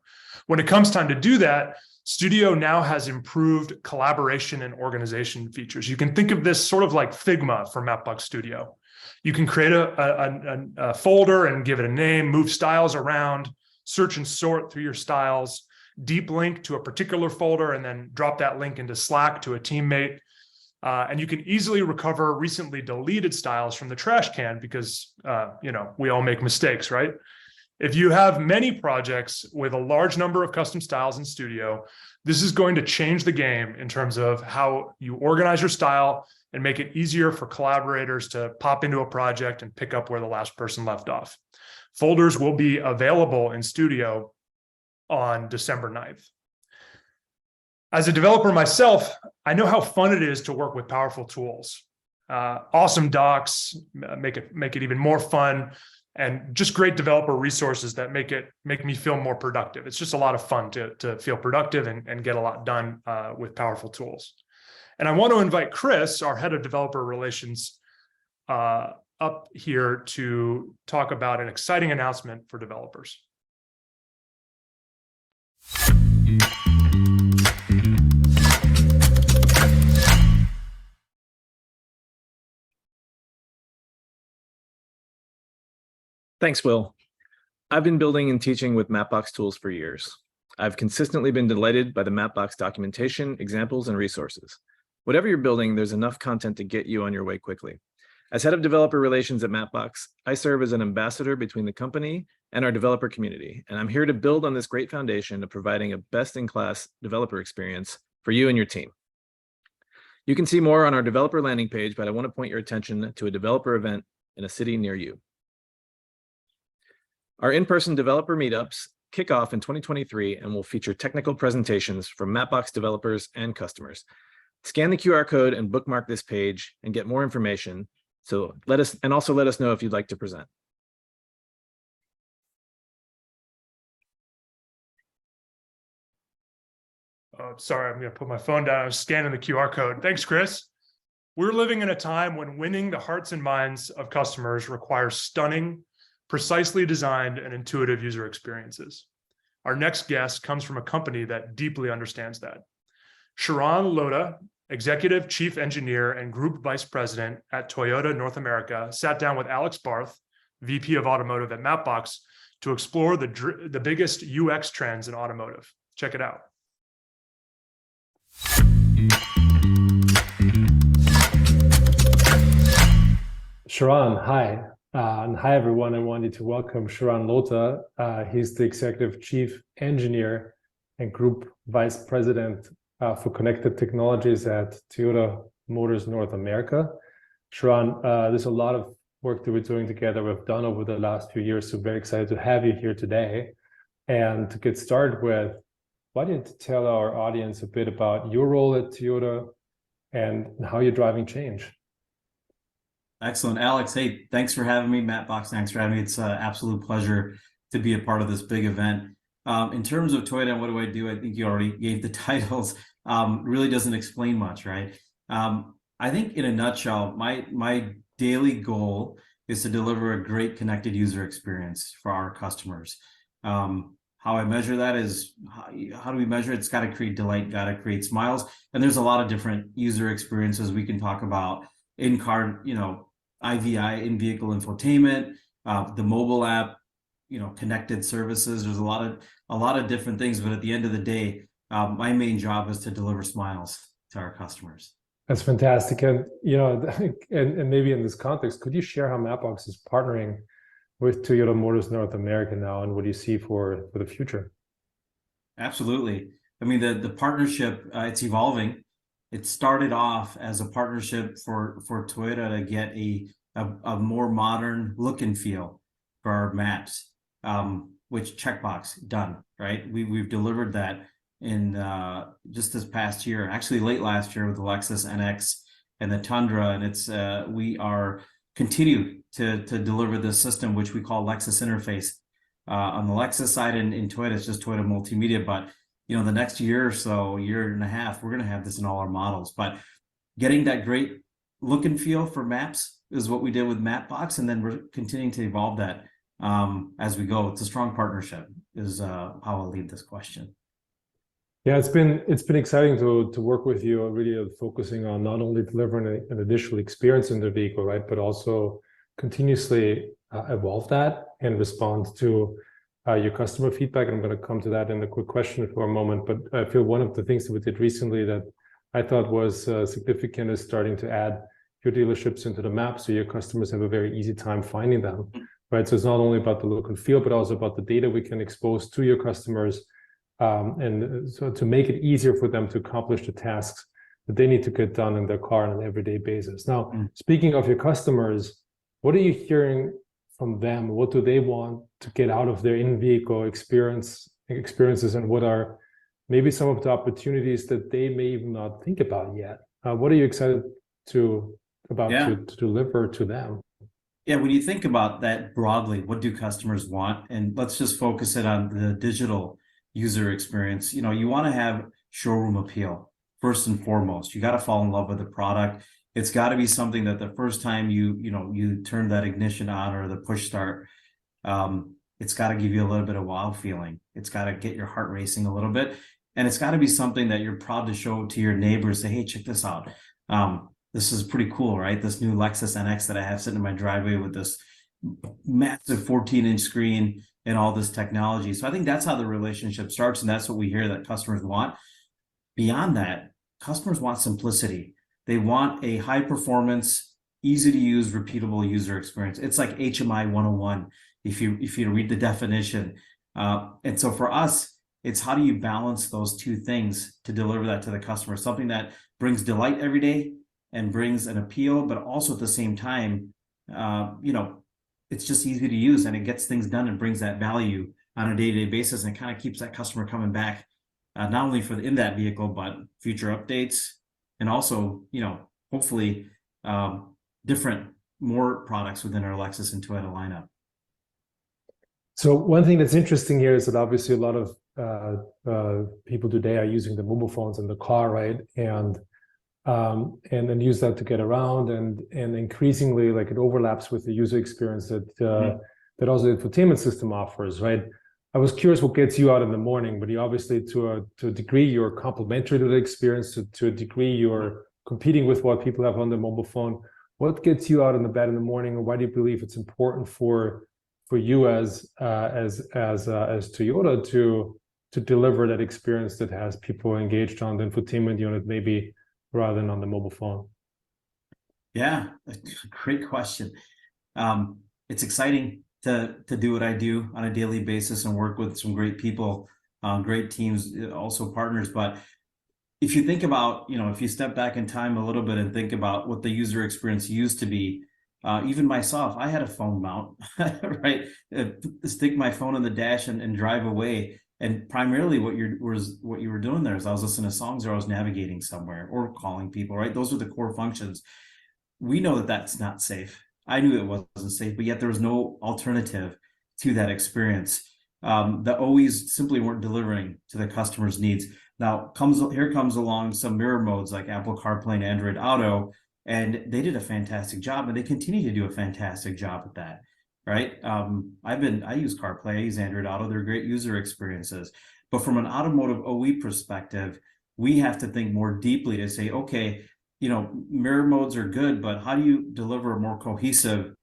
When it comes time to do that, Studio now has improved collaboration and organization features. You can think of this sort of like Figma for Mapbox Studio. You can create a folder and give it a name, move styles around, search and sort through your styles, deep link to a particular folder, and then drop that link into Slack to a teammate. And you can easily recover recently deleted styles from the trash can because, we all make mistakes, right? If you have many projects with a large number of custom styles in Studio, this is going to change the game in terms of how you organize your style and make it easier for collaborators to pop into a project and pick up where the last person left off. Folders will be available in Studio on December 9th. As a developer myself, I know how fun it is to work with powerful tools. Awesome docs make it even more fun, and just great developer resources that make me feel more productive. It's just a lot of fun to feel productive and get a lot done with powerful tools. And I want to invite Chris, our head of developer relations, up here to talk about an exciting announcement for developers. Thanks, Will. I've been building and teaching with Mapbox tools for years. I've consistently been delighted by the Mapbox documentation, examples, and resources. Whatever you're building, there's enough content to get you on your way quickly. As head of developer relations at Mapbox, I serve as an ambassador between the company and our developer community, and I'm here to build on this great foundation of providing a best-in-class developer experience for you and your team. You can see more on our developer landing page, but I want to point your attention to a developer event in a city near you. Our in-person developer meetups kick off in 2023 and will feature technical presentations from Mapbox developers and customers. Scan the QR code and bookmark this page and get more information. So also let us know if you'd like to present. Sorry, I'm going to put my phone down. I was scanning the QR code. Thanks, Chris. We're living in a time when winning the hearts and minds of customers requires stunning, precisely designed and intuitive user experiences. Our next guest comes from a company that deeply understands that. Sharon Loda, Executive Chief Engineer and Group Vice President at Toyota North America, sat down with Alex Barth, VP of Automotive at Mapbox, to explore the biggest UX trends in automotive. Check it out. Sharon, hi. And hi, everyone. I wanted to welcome Sharon Lota. He's the Executive Chief Engineer and Group Vice President for Connected Technologies at Toyota Motors North America. Sharon, there's a lot of work that we're doing together we've done over the last few years, so very excited to have you here today. And to get started with, why don't you tell our audience a bit about your role at Toyota and how you're driving change? Excellent. Alex, hey, thanks for having me. Mapbox, thanks for having me. It's an absolute pleasure to be a part of this big event. In terms of Toyota and what do I do, I think you already gave the titles. Really doesn't explain much, right? I think in a nutshell, my daily goal is to deliver a great connected user experience for our customers. How I measure that is, how do we measure it? It's got to create delight, got to create smiles. And there's a lot of different user experiences we can talk about. In-car, IVI, in-vehicle infotainment, the mobile app, connected services. There's a lot of different things, but at the end of the day, my main job is to deliver smiles to our customers. That's fantastic. And, and maybe in this context, could you share how Mapbox is partnering with Toyota Motors North America now, and what do you see for the future? Absolutely. I mean, the partnership, it's evolving. It started off as a partnership for Toyota to get a more modern look and feel for our maps, which checkbox done, right? We've delivered that in just this past year, actually late last year with the Lexus NX and the Tundra, and it's we are continue to deliver this system, which we call Lexus Interface. On the Lexus side and in Toyota, it's just Toyota Multimedia, but the next year or so, year and a half, we're going to have this in all our models. But getting that great look and feel for maps is what we did with Mapbox, and then we're continuing to evolve that as we go. It's a strong partnership is how I'll leave this question. Yeah, it's been exciting to work with you, really focusing on not only delivering an additional experience in the vehicle, right, but also continuously evolve that and respond to your customer feedback. And I'm going to come to that in a quick question for a moment. But I feel one of the things that we did recently that I thought was significant is starting to add your dealerships into the map, so your customers have a very easy time finding them, right? So it's not only about the look and feel, but also about the data we can expose to your customers, and so to make it easier for them to accomplish the tasks that they need to get done in their car on an everyday basis. Now, speaking of your customers, what are you hearing from them? What do they want to get out of their in-vehicle experiences, and what are maybe some of the opportunities that they may even not think about yet? What are you excited to deliver to them? Yeah, when you think about that broadly, what do customers want? And let's just focus it on the digital user experience. You want to have showroom appeal first and foremost. You got to fall in love with the product. It's got to be something that the first time you turn that ignition on or the push start, it's got to give you a little bit of wow feeling. It's got to get your heart racing a little bit, and it's got to be something that you're proud to show to your neighbors. Say, hey, check this out. This is pretty cool, right? This new Lexus NX that I have sitting in my driveway with this massive 14-inch screen and all this technology. So I think that's how the relationship starts, and that's what we hear that customers want. Beyond that, customers want simplicity. They want a high performance, easy to use, repeatable user experience. It's like HMI 101 if you read the definition. And so for us, it's how do you balance those two things to deliver that to the customer? Something that brings delight every day and brings an appeal, but also at the same time, it's just easy to use and it gets things done and brings that value on a day-to-day basis, and it kind of keeps that customer coming back, not only for in that vehicle, but future updates, and also, hopefully different, more products within our Lexus and Toyota lineup. So one thing that's interesting here is that obviously a lot of people today are using the mobile phones in the car, right? And then use that to get around, and increasingly, like, it overlaps with the user experience that that also the infotainment system offers, right? I was curious what gets you out in the morning, but you obviously, to a degree, you're complementary to the experience. To a degree, you're competing with what people have on their mobile phone. What gets you out in the bed in the morning, and why do you believe it's important for you as Toyota to deliver that experience that has people engaged on the infotainment unit, maybe rather than on the mobile phone? Yeah, great question. It's exciting to do what I do on a daily basis and work with some great people, great teams, also partners. But if you think about, if you step back in time a little bit and think about what the user experience used to be, even myself, I had a phone mount, right? Stick my phone in the dash and drive away. And primarily what you were doing there is I was listening to songs, or I was navigating somewhere or calling people, right? Those are the core functions. We know that that's not safe. I knew it wasn't safe, but yet there was no alternative to that experience. The OEs simply weren't delivering to the customer's needs. Now here comes along some mirror modes like Apple CarPlay and Android Auto, and they did a fantastic job, and they continue to do a fantastic job at that. Right. I use CarPlay, I use Android Auto. They're great user experiences. But from an automotive OE perspective, we have to think more deeply to say, okay, mirror modes are good, but how do you deliver a more cohesive,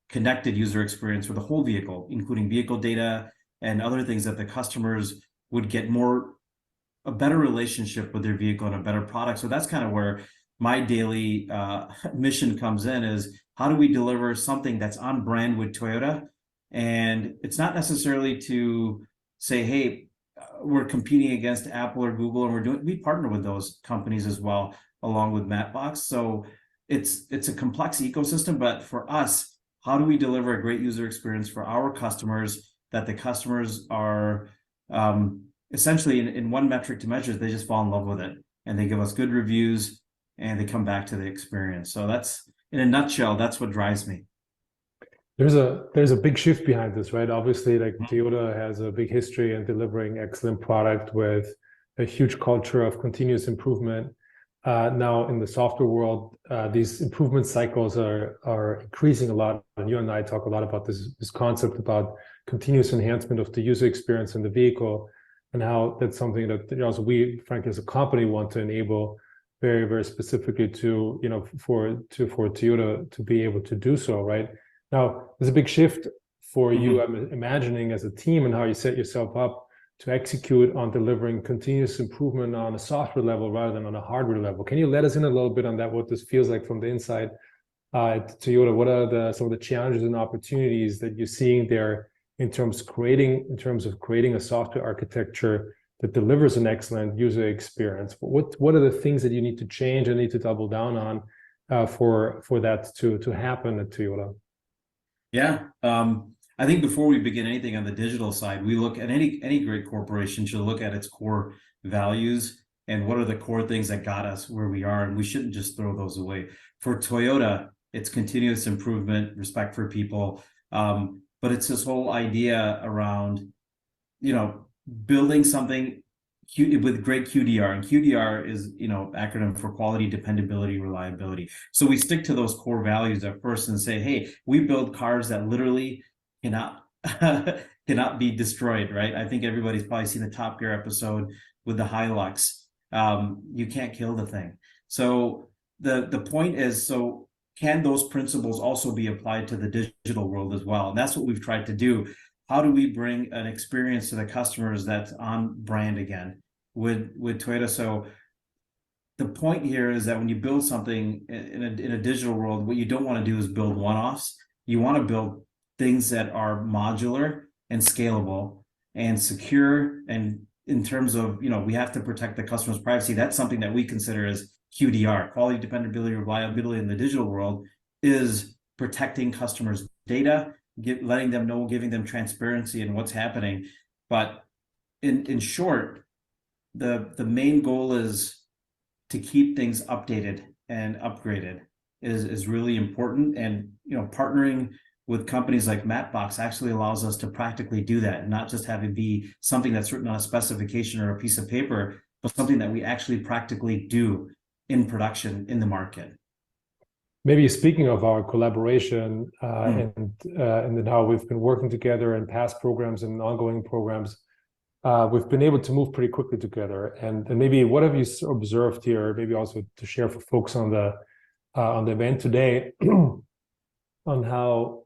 connected user experience for the whole vehicle, including vehicle data and other things that the customers would get a better relationship with their vehicle and a better product? So that's kind of where my daily mission comes in, is how do we deliver something that's on brand with Toyota? And it's not necessarily to say, hey, we're competing against Apple or Google, and we partner with those companies as well, along with Mapbox. So it's a complex ecosystem, but for us, how do we deliver a great user experience for our customers that the customers are essentially in one metric to measure? They just fall in love with it, and they give us good reviews, and they come back to the experience. So that's, in a nutshell, that's what drives me. There's a big shift behind this, right? Obviously, like, Toyota has a big history in delivering excellent product with a huge culture of continuous improvement. Now in the software world, these improvement cycles are increasing a lot. And you and I talk a lot about this concept about continuous enhancement of the user experience in the vehicle, and how that's something that also we, frankly, as a company, want to enable very, very specifically to, for Toyota to be able to do so, right? Now, there's a big shift for you, I'm imagining, as a team, and how you set yourself up to execute on delivering continuous improvement on a software level rather than on a hardware level. Can you let us in a little bit on that, what this feels like from the inside? at Toyota, what are some of the challenges and opportunities that you're seeing there in terms of creating a software architecture that delivers an excellent user experience? What are the things that you need to change and need to double down on for that to happen at Toyota? Yeah, I think before we begin anything on the digital side, we look at any great corporation should look at its core values and what are the core things that got us where we are, and we shouldn't just throw those away. For Toyota, it's continuous improvement, respect for people, but it's this whole idea around, building something with great QDR, and QDR is, acronym for quality, dependability, reliability. So we stick to those core values at first and say, hey, we build cars that literally cannot be destroyed, right? I think everybody's probably seen the Top Gear episode with the Hilux. You can't kill the thing. So the point is, so can those principles also be applied to the digital world as well? And that's what we've tried to do. How do we bring an experience to the customers that's on brand again with Toyota? So the point here is that when you build something in a digital world, what you don't want to do is build one-offs. You want to build things that are modular and scalable and secure. And in terms of, we have to protect the customer's privacy. That's something that we consider as QDR, quality, dependability, reliability in the digital world, is protecting customers' data, letting them know, giving them transparency in what's happening. But in short, the main goal is to keep things updated and upgraded is really important. And partnering with companies like Mapbox actually allows us to practically do that, and not just have it be something that's written on a specification or a piece of paper, but something that we actually practically do in production in the market. Maybe speaking of our collaboration and then how we've been working together in past programs and ongoing programs, we've been able to move pretty quickly together. And maybe what have you observed here? Maybe also to share for folks on the event today on how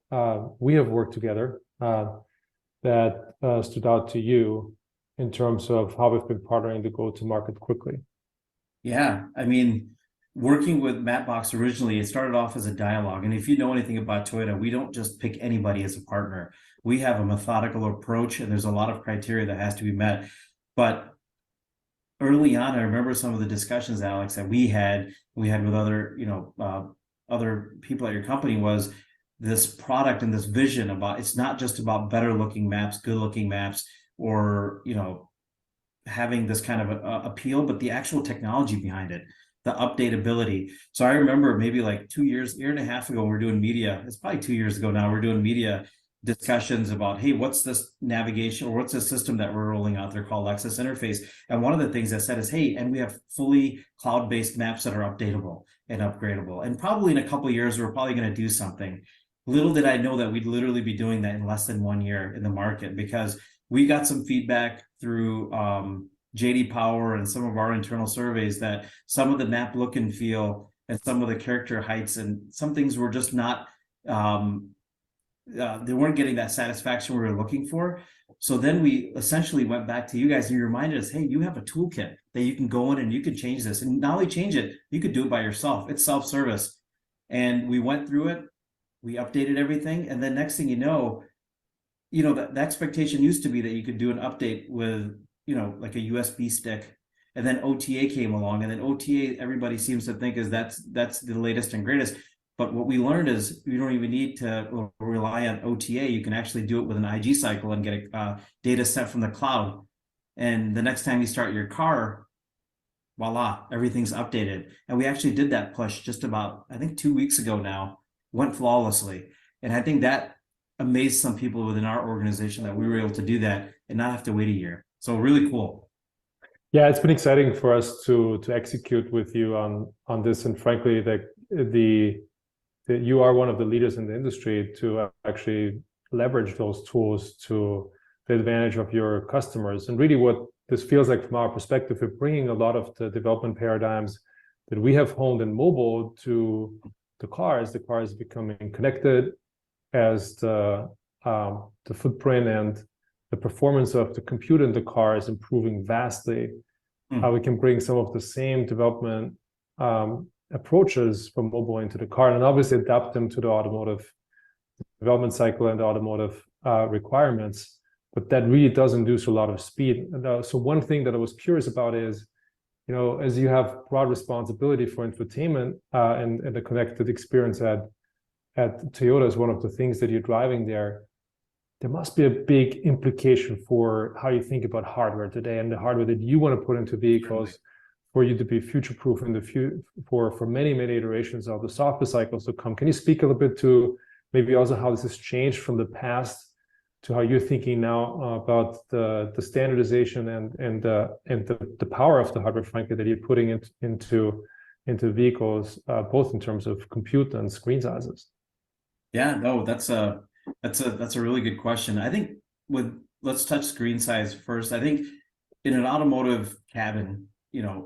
we have worked together that stood out to you in terms of how we've been partnering to go to market quickly. Yeah, I mean, working with Mapbox originally, it started off as a dialogue. And if you know anything about Toyota, we don't just pick anybody as a partner. We have a methodical approach, and there's a lot of criteria that has to be met. But early on, I remember some of the discussions, Alex, that we had with other, other people at your company, was this product and this vision about, it's not just about better looking maps, good looking maps, or, having this kind of appeal, but the actual technology behind it, the updatability. So I remember maybe like 2 years, year and a half ago, we're doing media. It's probably 2 years ago now. We're doing media discussions about, hey, what's this navigation, or what's this system that we're rolling out there called Lexus Interface? And one of the things I said is, hey, and we have fully cloud-based maps that are updatable and upgradable. And probably in a couple of years, we're probably going to do something. Little did I know that we'd literally be doing that in less than 1 year in the market, because we got some feedback through JD Power and some of our internal surveys that some of the map look and feel and some of the character heights and some things were just not, they weren't getting that satisfaction we were looking for. So then we essentially went back to you guys and you reminded us, hey, you have a toolkit that you can go in and you can change this. And not only change it, you could do it by yourself. It's self-service. And we went through it, we updated everything. And then next thing you know, the expectation used to be that you could do an update with, like a USB stick, and then OTA came along, and then OTA, everybody seems to think is that's the latest and greatest. But what we learned is you don't even need to rely on OTA. You can actually do it with an IG cycle and get a data set from the cloud. And the next time you start your car, voila, everything's updated. And we actually did that push just about, I think 2 weeks ago now, went flawlessly. And I think that amazed some people within our organization that we were able to do that and not have to wait a year. So really cool. Yeah, it's been exciting for us to execute with you on this, and frankly, that you are one of the leaders in the industry to actually leverage those tools to the advantage of your customers. And really, what this feels like from our perspective, we're bringing a lot of the development paradigms that we have honed in mobile to the cars. The car is becoming connected as the footprint and the performance of the compute in the car is improving vastly. We can bring some of the same development approaches from mobile into the car, and obviously adapt them to the automotive development cycle and the automotive requirements. But that really does induce a lot of speed. And, so one thing that I was curious about is, as you have broad responsibility for infotainment and the connected experience at Toyota is one of the things that you're driving there, there must be a big implication for how you think about hardware today and the hardware that you want to put into vehicles for you to be future-proof in the future for many, many iterations of the software cycles to come. Can you speak a little bit to maybe also how this has changed from the past to how you're thinking now about the standardization and the power of the hardware, frankly, that you're putting into vehicles, both in terms of compute and screen sizes? Yeah, no, that's a really good question. I think let's touch screen size first. I think in an automotive cabin,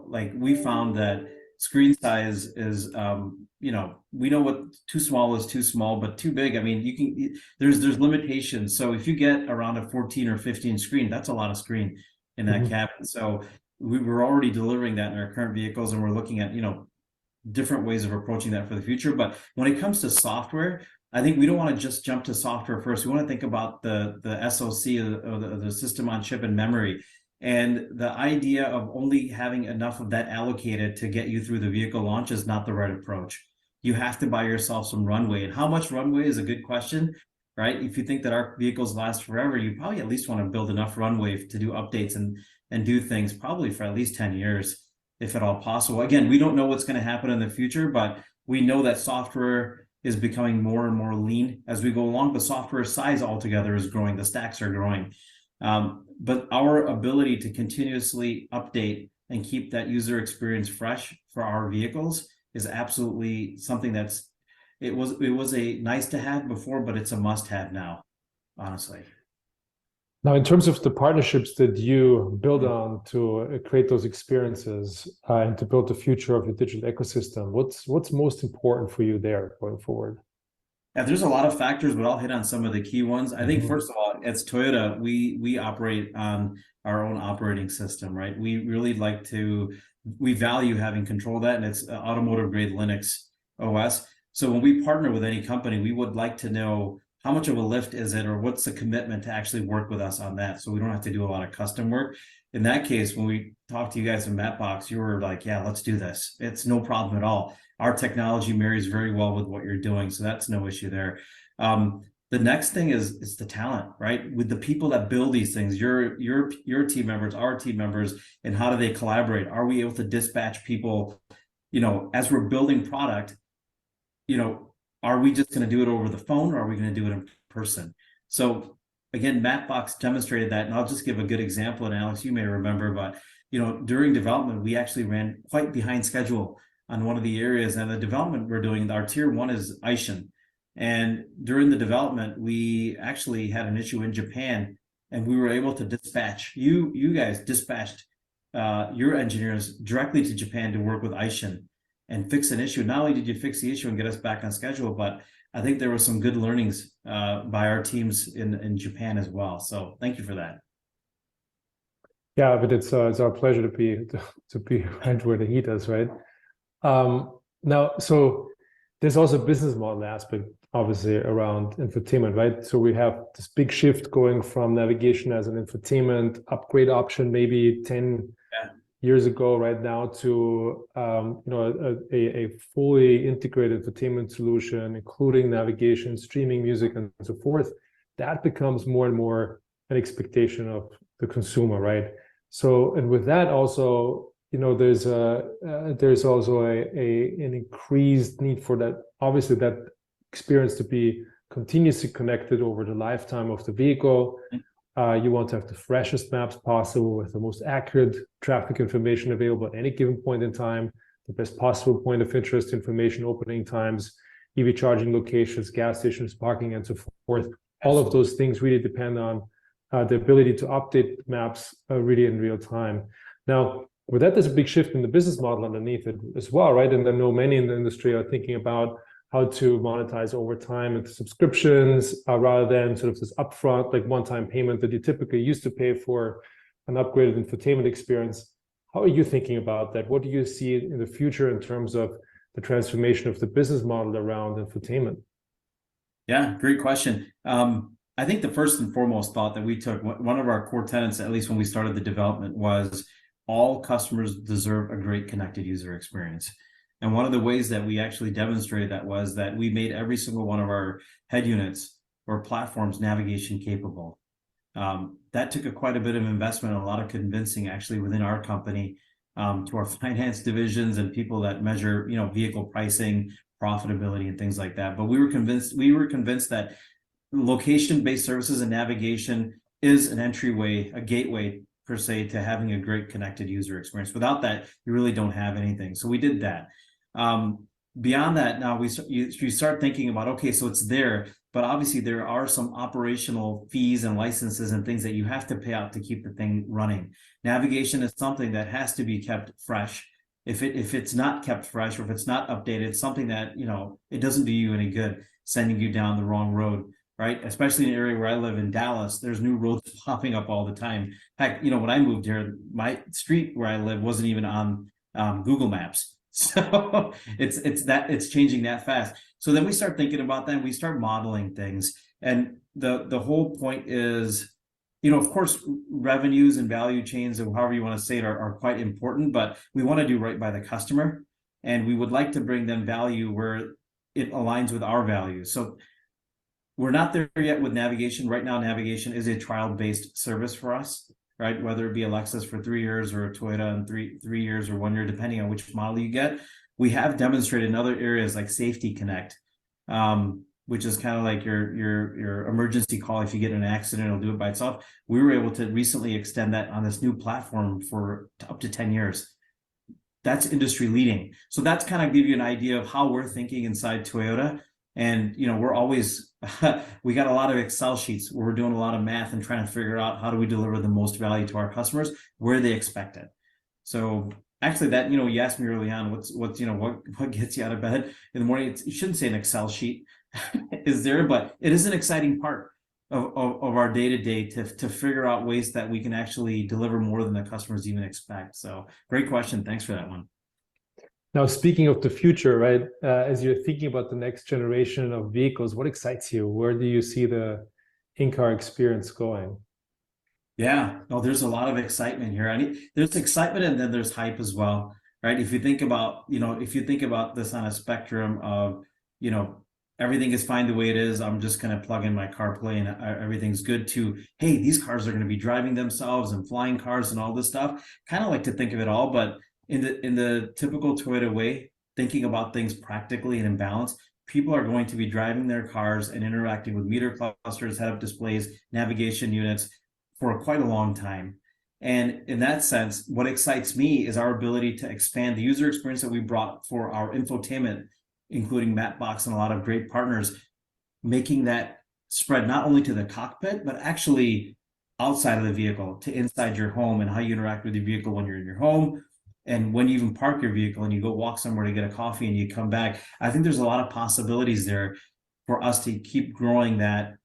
like we found that screen size is, we know what too small is too small, but too big, I mean, there's limitations. So if you get around a 14 or 15 screen, that's a lot of screen in that cabin. So we were already delivering that in our current vehicles, and we're looking at, different ways of approaching that for the future. But when it comes to software, I think we don't want to just jump to software first. We want to think about the SoC, or the system on chip and memory. And the idea of only having enough of that allocated to get you through the vehicle launch is not the right approach. You have to buy yourself some runway. And how much runway is a good question, right? If you think that our vehicles last forever, you probably at least want to build enough runway to do updates and do things probably for at least 10 years, if at all possible. Again, we don't know what's going to happen in the future, but we know that software is becoming more and more lean as we go along. The software size altogether is growing. The stacks are growing. But our ability to continuously update and keep that user experience fresh for our vehicles is absolutely something it was a nice to have before, but it's a must have now, honestly. Now, in terms of the partnerships that you build on to create those experiences and to build the future of your digital ecosystem, what's most important for you there going forward? Yeah, there's a lot of factors, but I'll hit on some of the key ones. I think first of all, as Toyota, we operate on our own operating system, right? We really we value having control of that, and it's automotive grade Linux OS. So when we partner with any company, we would like to know how much of a lift is it, or what's the commitment to actually work with us on that, so we don't have to do a lot of custom work. In that case, when we talked to you guys in Mapbox, you were like, yeah, let's do this. It's no problem at all. Our technology marries very well with what you're doing, so that's no issue there. The next thing is the talent, right? With the people that build these things, your team members, our team members, and how do they collaborate? Are we able to dispatch people, as we're building product, are we just going to do it over the phone, or are we going to do it in person? So again, Mapbox demonstrated that, and I'll just give a good example, and Alex, you may remember, but during development, we actually ran quite behind schedule on one of the areas, and the development we're doing, our tier 1 is Aishin. And during the development, we actually had an issue in Japan, and we were able to dispatch, you guys dispatched your engineers directly to Japan to work with Aishin and fix an issue. Not only did you fix the issue and get us back on schedule, but I think there were some good learnings by our teams in Japan as well. So thank you for that. Yeah, but it's our pleasure to be right where the heat is, right? Now, so there's also a business model aspect, obviously, around infotainment, right? So we have this big shift going from navigation as an infotainment upgrade option, maybe 10 years ago, right now, to a fully integrated infotainment solution, including navigation, streaming music, and so forth. That becomes more and more an expectation of the consumer, right? So, and with that also, there's also an increased need for that, obviously, that experience to be continuously connected over the lifetime of the vehicle. You want to have the freshest maps possible with the most accurate traffic information available at any given point in time, the best possible point of interest information, opening times, EV charging locations, gas stations, parking, and so forth. All of those things really depend on the ability to update maps really in real time. Now, with that, there's a big shift in the business model underneath it as well, right? And I know many in the industry are thinking about how to monetize over time with subscriptions rather than sort of this upfront, like one-time payment that you typically used to pay for an upgraded infotainment experience. How are you thinking about that? What do you see in the future in terms of the transformation of the business model around infotainment? Yeah, great question. I think the first and foremost thought that we took, one of our core tenets, at least when we started the development, was all customers deserve a great connected user experience. And one of the ways that we actually demonstrated that was that we made every single one of our head units or platforms navigation capable. That took quite a bit of investment and a lot of convincing actually within our company, to our finance divisions and people that measure, vehicle pricing, profitability, and things like that. But we were convinced that location-based services and navigation is an entryway, a gateway per se, to having a great connected user experience. Without that, you really don't have anything. So we did that. Beyond that, now you start thinking about, okay, so it's there, but obviously there are some operational fees and licenses and things that you have to pay out to keep the thing running. Navigation is something that has to be kept fresh. If it's not kept fresh, or if it's not updated, it's something that, it doesn't do you any good, sending you down the wrong road, right? Especially in an area where I live in Dallas, there's new roads popping up all the time. Heck, when I moved here, my street where I live wasn't even on Google Maps. So it's changing that fast. So then we start thinking about that, and we start modeling things. And the whole point is, of course, revenues and value chains, or however you want to say it, are quite important, but we want to do right by the customer. And we would like to bring them value where it aligns with our values. So we're not there yet with navigation. Right now, navigation is a trial-based service for us, right? Whether it be a Lexus for 3 years or a Toyota in three years or 1 year, depending on which model you get. We have demonstrated in other areas like Safety Connect, which is kind of like your emergency call. If you get in an accident, it'll do it by itself. We were able to recently extend that on this new platform for up to 10 years. That's industry leading. So that's kind of give you an idea of how we're thinking inside Toyota. And, we're always, we got a lot of Excel sheets where we're doing a lot of math and trying to figure out how do we deliver the most value to our customers where they expect it. So actually that, you asked me early on, what gets you out of bed in the morning? You shouldn't say an Excel sheet is there, but it is an exciting part of our day-to-day to figure out ways that we can actually deliver more than the customers even expect. So great question. Thanks for that one. Now, speaking of the future, right, as you're thinking about the next generation of vehicles, what excites you? Where do you see the in-car experience going? Yeah, no, there's a lot of excitement here. There's excitement and then there's hype as well, right? If you think about, this on a spectrum of, everything is fine the way it is, I'm just going to plug in my CarPlay and everything's good, to, hey, these cars are going to be driving themselves and flying cars and all this stuff. Kind of like to think of it all, but in the typical Toyota way, thinking about things practically and in balance, people are going to be driving their cars and interacting with meter clusters, head-up displays, navigation units for quite a long time. And in that sense, what excites me is our ability to expand the user experience that we brought for our infotainment, including Mapbox and a lot of great partners, making that spread not only to the cockpit, but actually outside of the vehicle, to inside your home, and how you interact with your vehicle when you're in your home, and when you even park your vehicle and you go walk somewhere to get a coffee and you come back. I think there's a lot of possibilities there for us to keep growing the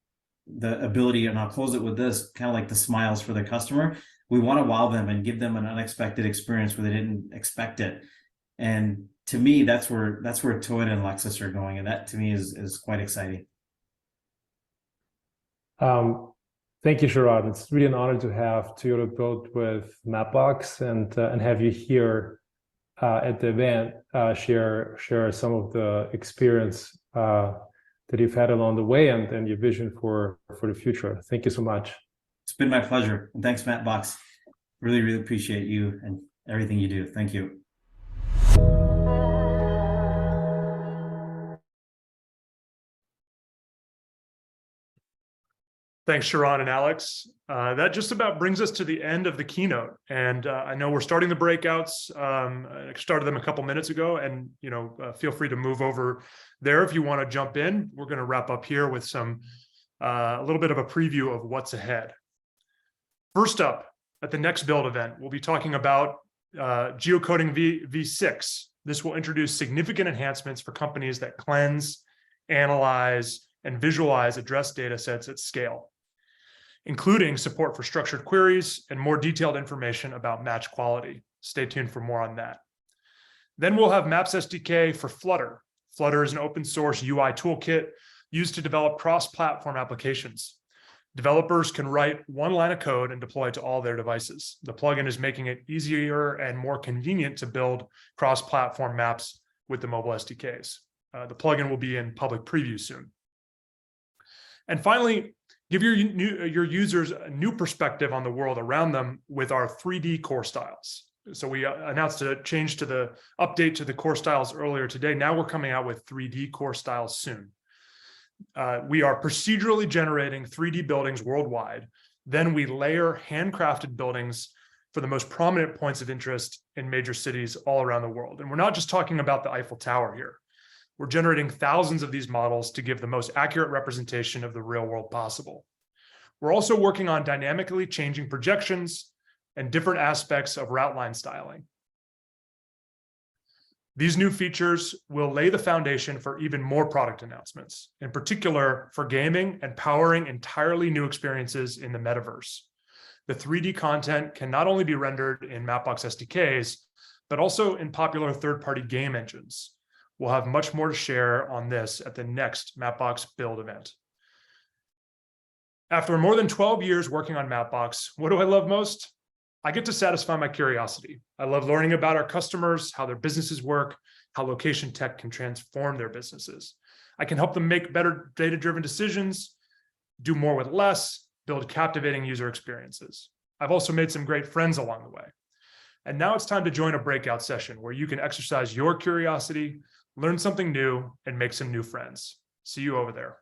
ability, and I'll close it with this, kind of like the smiles for the customer. We want to wow them and give them an unexpected experience where they didn't expect it. And to me, that's where Toyota and Lexus are going. And that to me is quite exciting. Thank you, Sharad. It's really an honor to have Toyota built with Mapbox and have you here at the event share some of the experience that you've had along the way and your vision for the future. Thank you so much. It's been my pleasure. And thanks, Mapbox. Really, really appreciate you and everything you do. Thank you. Thanks, Sharon and Alex. That just about brings us to the end of the keynote. And I know we're starting the breakouts. I started them a couple minutes ago, and feel free to move over there if you want to jump in. We're going to wrap up here with a little bit of a preview of what's ahead. First up, at the next build event, we'll be talking about geocoding v6. This will introduce significant enhancements for companies that cleanse, analyze, and visualize address data sets at scale, including support for structured queries and more detailed information about match quality. Stay tuned for more on that. Then we'll have Maps SDK for Flutter. Flutter is an open source UI toolkit used to develop cross-platform applications. Developers can write one line of code and deploy it to all their devices. The plugin is making it easier and more convenient to build cross-platform maps with the mobile SDKs. The plugin will be in public preview soon. And finally, give your users a new perspective on the world around them with our 3D core styles. So we announced a change to the update to the core styles earlier today. Now we're coming out with 3D core styles soon. We are procedurally generating 3D buildings worldwide. Then we layer handcrafted buildings for the most prominent points of interest in major cities all around the world. And we're not just talking about the Eiffel Tower here. We're generating thousands of these models to give the most accurate representation of the real world possible. We're also working on dynamically changing projections and different aspects of route line styling. These new features will lay the foundation for even more product announcements, in particular for gaming and powering entirely new experiences in the metaverse. The 3D content can not only be rendered in Mapbox SDKs, but also in popular third-party game engines. We'll have much more to share on this at the next Mapbox Build event. After more than 12 years working on Mapbox, what do I love most? I get to satisfy my curiosity. I love learning about our customers, how their businesses work, how location tech can transform their businesses. I can help them make better data-driven decisions, do more with less, build captivating user experiences. I've also made some great friends along the way. And now it's time to join a breakout session where you can exercise your curiosity, learn something new, and make some new friends. See you over there.